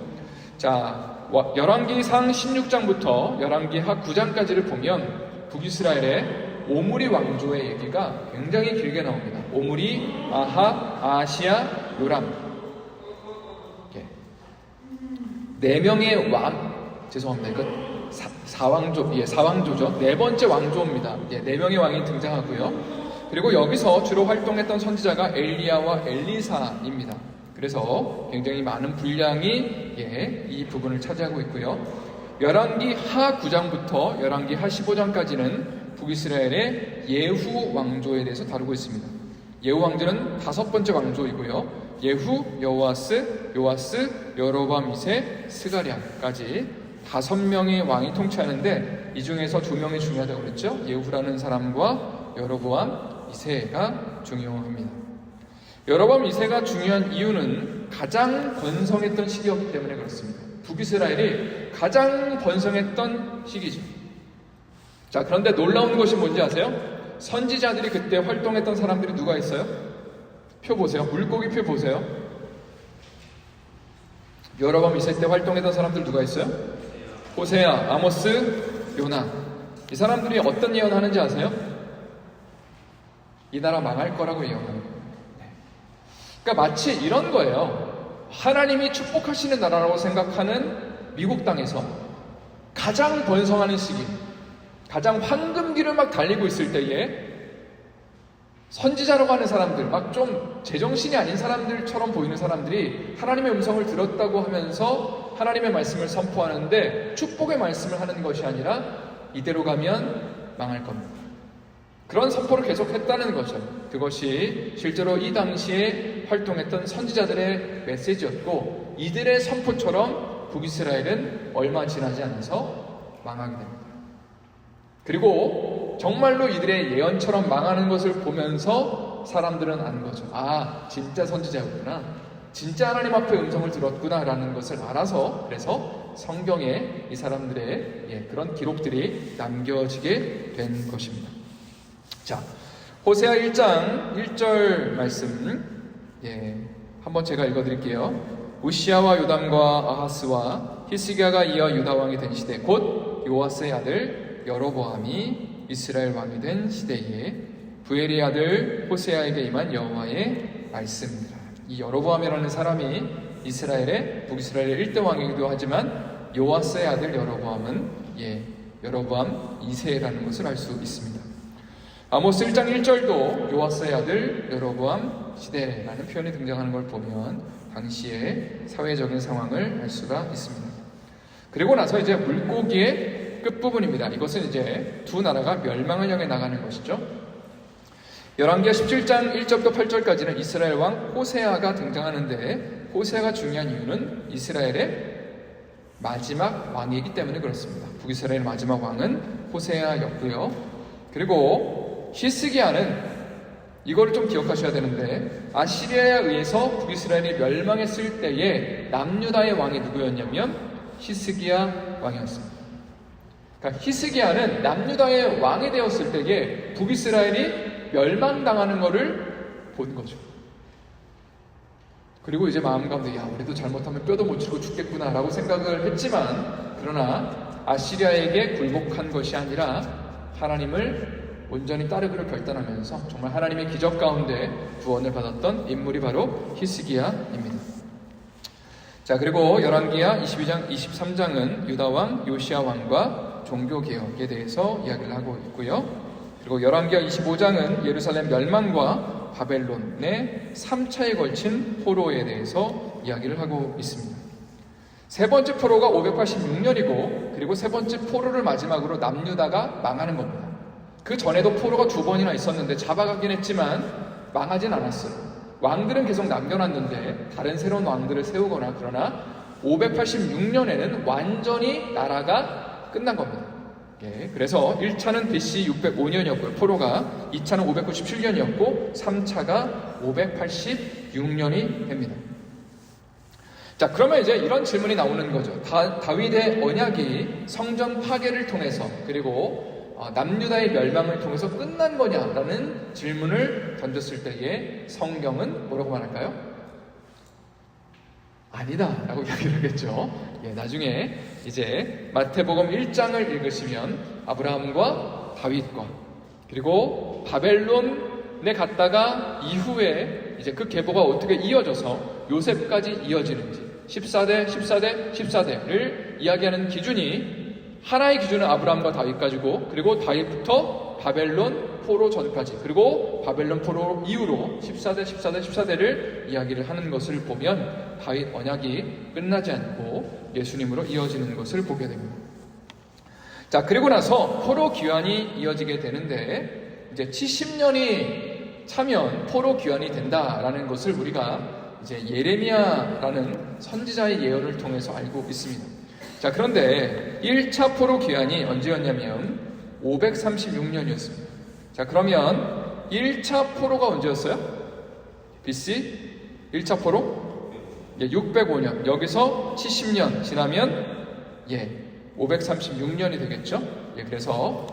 A: 자, 열왕기상 16장부터 열왕기하 9장까지를 보면 북이스라엘의 오므리 왕조의 얘기가 굉장히 길게 나옵니다. 오므리, 아하, 아시아, 요람. 4명의 왕, 죄송합니다. 이거 사왕조죠. 4번째 왕조입니다. 4명의 왕이 등장하고요. 그리고 여기서 주로 활동했던 선지자가 엘리야와 엘리사입니다. 그래서 굉장히 많은 분량이 이 부분을 차지하고 있고요. 열왕기 하 9장부터 열왕기 하 15장까지는 북이스라엘의 예후 왕조에 대해서 다루고 있습니다. 예후 왕조는 5번째 왕조이고요. 예후, 여호아스, 요아스, 여로보암 2세, 스가랴까지 5명의 왕이 통치하는데, 이 중에서 2명이 중요하다고 그랬죠. 예후라는 사람과 여로보암 2세가 중요합니다. 여로보암 2세가 중요한 이유는 가장 번성했던 시기였기 때문에 그렇습니다. 북이스라엘이 가장 번성했던 시기죠. 자, 그런데 놀라운 것이 뭔지 아세요? 선지자들이 그때 활동했던 사람들이 누가 있어요? 표 보세요. 물고기 표 보세요. 여로보암 2세 때 활동했던 사람들 누가 있어요? 호세아, 아모스, 요나. 이 사람들이 어떤 예언하는지 아세요? 이 나라 망할 거라고 예언하는 거예요. 그러니까 마치 이런 거예요. 하나님이 축복하시는 나라라고 생각하는 미국 땅에서 가장 번성하는 시기, 가장 황금기를 막 달리고 있을 때에 선지자라고 하는 사람들, 막 좀 제정신이 아닌 사람들처럼 보이는 사람들이 하나님의 음성을 들었다고 하면서 하나님의 말씀을 선포하는데 축복의 말씀을 하는 것이 아니라 이대로 가면 망할 겁니다. 그런 선포를 계속했다는 거죠. 그것이 실제로 이 당시에 활동했던 선지자들의 메시지였고 이들의 선포처럼 북이스라엘은 얼마 지나지 않아서 망하게 됩니다. 그리고 정말로 이들의 예언처럼 망하는 것을 보면서 사람들은 아는 거죠. 아, 진짜 선지자였구나. 진짜 하나님 앞에 음성을 들었구나 라는 것을 알아서 그래서 성경에 이 사람들의 그런 기록들이 남겨지게 된 것입니다. 자, 호세아 1장 1절 말씀 한번 제가 읽어드릴게요. 우시아와 요담과 아하스와 히스기야가 이어 유다 왕이 된 시대 곧 요아스의 아들 여로보암이 이스라엘 왕이 된 시대에 부엘의 아들 호세아에게 임한 여호와의 말씀입니다. 이 여로보암이라는 사람이 이스라엘의 북이스라엘의 1대 왕이기도 하지만 요아스의 아들 여로보암은 여로보암 2세라는 것을 알 수 있습니다. 아모스 1장 1절도 요아스의 아들 여로보암 시대라는 표현이 등장하는 걸 보면 당시의 사회적인 상황을 알 수가 있습니다. 그리고 나서 이제 물고기의 끝부분입니다. 이것은 이제 두 나라가 멸망을 향해 나가는 것이죠. 열왕기하 17장 1절부터 8절까지는 이스라엘 왕 호세아가 등장하는데 호세아가 중요한 이유는 이스라엘의 마지막 왕이기 때문에 그렇습니다. 북이스라엘의 마지막 왕은 호세아였고요. 그리고 히스기야는 이거를 좀 기억하셔야 되는데 아시리아에 의해서 북이스라엘이 멸망했을 때에 남유다의 왕이 누구였냐면 히스기야 왕이었습니다. 그러니까 히스기야는 남유다의 왕이 되었을 때에 북이스라엘이 멸망당하는 것을 본 거죠. 그리고 이제 마음 가운데 우리도 잘못하면 뼈도 못 치고 죽겠구나 라고 생각을 했지만 그러나 아시리아에게 굴복한 것이 아니라 하나님을 온전히 따르기로 결단하면서 정말 하나님의 기적 가운데 구원을 받았던 인물이 바로 히스기야입니다. 자, 그리고 열왕기하 22장, 23장은 유다왕 요시야 왕과 종교개혁에 대해서 이야기를 하고 있고요. 그리고 열왕기하 25장은 예루살렘 멸망과 바벨론의 3차에 걸친 포로에 대해서 이야기를 하고 있습니다. 세 번째 포로가 586년이고 그리고 세 번째 포로를 마지막으로 남유다가 망하는 겁니다. 그 전에도 포로가 두 번이나 있었는데 잡아가긴 했지만 망하진 않았어요. 왕들은 계속 남겨놨는데 다른 새로운 왕들을 세우거나 그러나 586년에는 완전히 나라가 끝난 겁니다. 그래서 1차는 BC 605년이었고요. 포로가 2차는 597년이었고 3차가 586년이 됩니다. 자, 그러면 이제 이런 질문이 나오는 거죠. 다윗의 언약이 성전 파괴를 통해서 그리고 남유다의 멸망을 통해서 끝난 거냐라는 질문을 던졌을 때에 성경은 뭐라고 말할까요? 아니다 라고 이야기를 하겠죠. 나중에 이제 마태복음 1장을 읽으시면 아브라함과 다윗과 그리고 바벨론에 갔다가 이후에 이제 그 계보가 어떻게 이어져서 요셉까지 이어지는지 14대 이야기하는 기준이 하나의 기준은 아브라함과 다윗까지고 그리고 다윗부터 바벨론 포로 전까지 그리고 바벨론 포로 이후로 14대를 이야기를 하는 것을 보면 다윗 언약이 끝나지 않고 예수님으로 이어지는 것을 보게 됩니다. 자, 그리고 나서 포로 귀환이 이어지게 되는데 이제 70년이 차면 포로 귀환이 된다라는 것을 우리가 이제 예레미야라는 선지자의 예언을 통해서 알고 있습니다. 자, 그런데 1차 포로 귀환이 언제였냐면 536년이었습니다. 자, 그러면 1차 포로가 언제였어요? BC 1차 포로? 605년. 여기서 70년 지나면 536년이 되겠죠? 그래서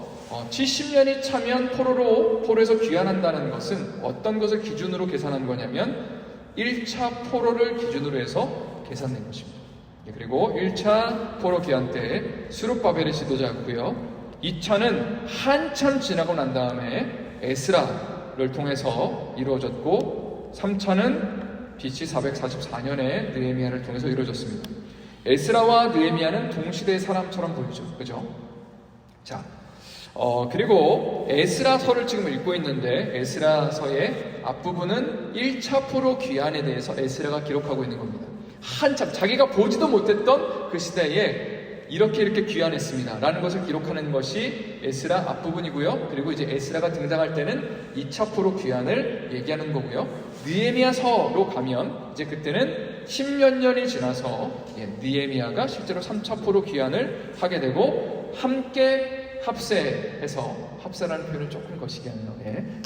A: 70년이 차면 포로에서 귀환한다는 것은 어떤 것을 기준으로 계산한 거냐면 1차 포로를 기준으로 해서 계산된 것입니다. 그리고 1차 포로 귀환 때 수룹바벨의 지도자였고요. 2차는 한참 지나고 난 다음에 에스라를 통해서 이루어졌고, 3차는 BC 444년에 느헤미야를 통해서 이루어졌습니다. 에스라와 느헤미야는 동시대의 사람처럼 보이죠, 그죠? 자, 그리고 에스라서를 지금 읽고 있는데, 에스라서의 앞부분은 1차 포로 귀환에 대해서 에스라가 기록하고 있는 겁니다. 한참 자기가 보지도 못했던 그 시대에 이렇게 귀환했습니다 라는 것을 기록하는 것이 에스라 앞부분이고요. 그리고 이제 에스라가 등장할 때는 2차 포로 귀환을 얘기하는 거고요. 느헤미야서로 가면 이제 그때는 10몇 년이 지나서 느헤미야가 실제로 3차 포로 귀환을 하게 되고, 함께 합세라는 표현을 조금 거시기 하네요.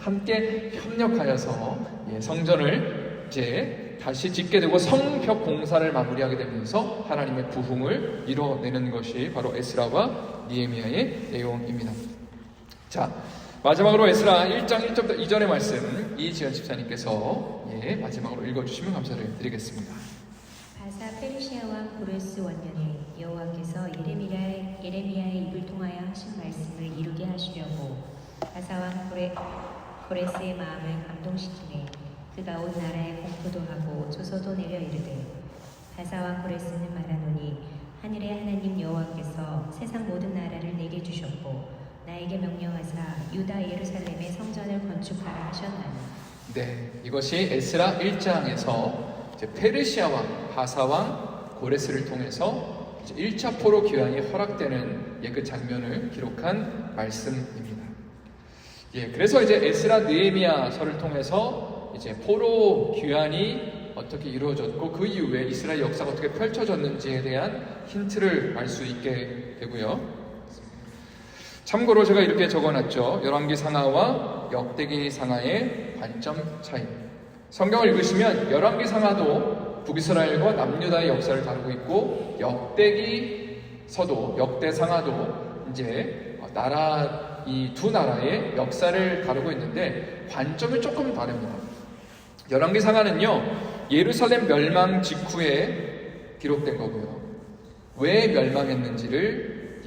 A: 함께 협력하여서 성전을 이제 다시 짓게 되고 성벽 공사를 마무리하게 되면서 하나님의 부흥을 이뤄내는 것이 바로 에스라와 느헤미야의 내용입니다. 자, 마지막으로 에스라 1장 1절부터 2절의 말씀 이지연 집사님께서 마지막으로 읽어주시면 감사를 드리겠습니다.
B: 바사 페르시아 왕 고레스 원년에 여호와께서 예레미야의 입을 통하여 하신 말씀을 이루게 하시려고 바사 왕 고레스의 마음을 감동시키네. 그가 온 나라에 공포도 하고 조서도 내려 이르되, 바사 왕 고레스는 말하노니 하늘의 하나님 여호와께서 세상 모든 나라를 내게 주셨고 나에게 명령하사 유다 예루살렘의 성전을 건축하라 하셨나니.
A: 이것이 에스라 1장에서 페르시아 왕 바사 왕 고레스를 통해서 1차 포로 귀환이 허락되는 그 장면을 기록한 말씀입니다. 그래서 이제 에스라 느헤미야서를 통해서 이제 포로 귀환이 어떻게 이루어졌고 그 이후에 이스라엘 역사가 어떻게 펼쳐졌는지에 대한 힌트를 알 수 있게 되고요. 참고로 제가 이렇게 적어놨죠. 열왕기 상하와 역대기 상하의 관점 차이. 성경을 읽으시면 열왕기 상하도 북이스라엘과 남유다의 역사를 다루고 있고, 역대기서도 역대상하도 이제 이 두 나라의 역사를 다루고 있는데 관점이 조금 다릅니다. 열왕기 상하는요, 예루살렘 멸망 직후에 기록된 거고요. 왜 멸망했는지를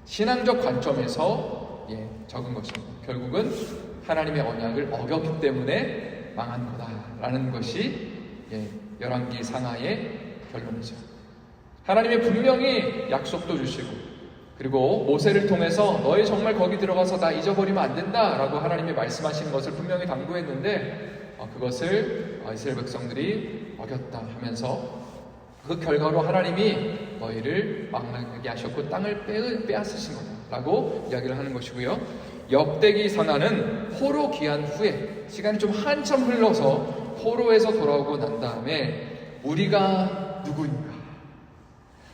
A: 신앙적 관점에서 적은 것입니다. 결국은 하나님의 언약을 어겼기 때문에 망한 거다라는 것이 열왕기 상하의 결론이죠. 하나님이 분명히 약속도 주시고, 그리고 모세를 통해서 너희 정말 거기 들어가서 나 잊어버리면 안 된다라고 하나님이 말씀하신 것을 분명히 당부했는데, 그것을 이스라엘 백성들이 어겼다 하면서 그 결과로 하나님이 너희를 망하게 하셨고 땅을 빼앗으신 거다라고 이야기를 하는 것이고요. 역대기 상하는 포로 귀환 후에 시간이 좀 한참 흘러서 포로에서 돌아오고 난 다음에 우리가 누구인가,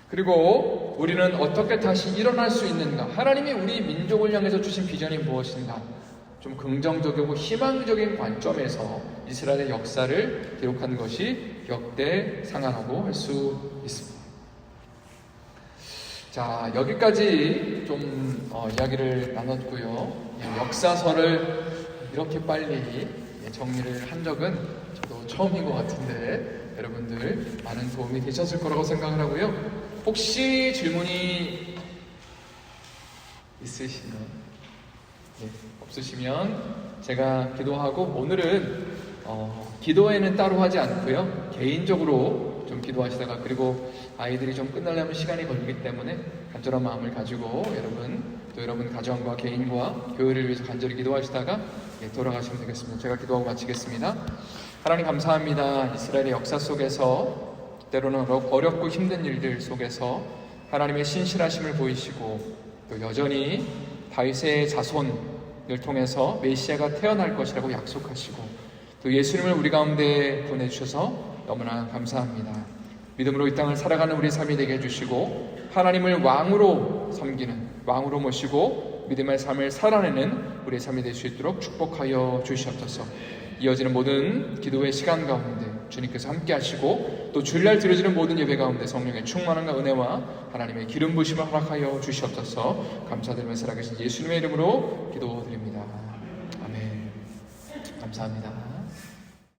A: 그리고 우리는 어떻게 다시 일어날 수 있는가, 하나님이 우리 민족을 향해서 주신 비전이 무엇인가, 좀 긍정적이고 희망적인 관점에서 이스라엘의 역사를 기록한 것이 역대상하라고 할 수 있습니다. 자, 여기까지 좀 이야기를 나눴고요. 역사서를 이렇게 빨리 정리를 한 적은 저도 처음인 것 같은데 여러분들 많은 도움이 되셨을 거라고 생각을 하고요. 혹시 질문이 있으시면 없으시면 제가 기도하고, 오늘은 기도회는 따로 하지 않고요, 개인적으로 좀 기도하시다가, 그리고 아이들이 좀 끝나려면 시간이 걸리기 때문에 간절한 마음을 가지고 또 여러분 가정과 개인과 교회를 위해서 간절히 기도하시다가 돌아가시면 되겠습니다. 제가 기도하고 마치겠습니다. 하나님 감사합니다. 이스라엘의 역사 속에서 때로는 어렵고 힘든 일들 속에서 하나님의 신실하심을 보이시고, 또 여전히 다윗의 자손을 통해서 메시아가 태어날 것이라고 약속하시고, 또 예수님을 우리 가운데 보내주셔서 너무나 감사합니다. 믿음으로 이 땅을 살아가는 우리 삶이 되게 해주시고, 하나님을 왕으로 섬기는, 왕으로 모시고 믿고 믿음의 삶을 살아내는 우리의 삶이 될 수 있도록 축복하여 주시옵소서. 이어지는 모든 기도의 시간 가운데 주님께서 함께 하시고 또 주일날 드려지는 모든 예배 가운데 성령의 충만함과 은혜와 하나님의 기름 부으심을 허락하여 주시옵소서. 감사드리며 살아계신 예수님의 이름으로 기도드립니다. 아멘. 감사합니다.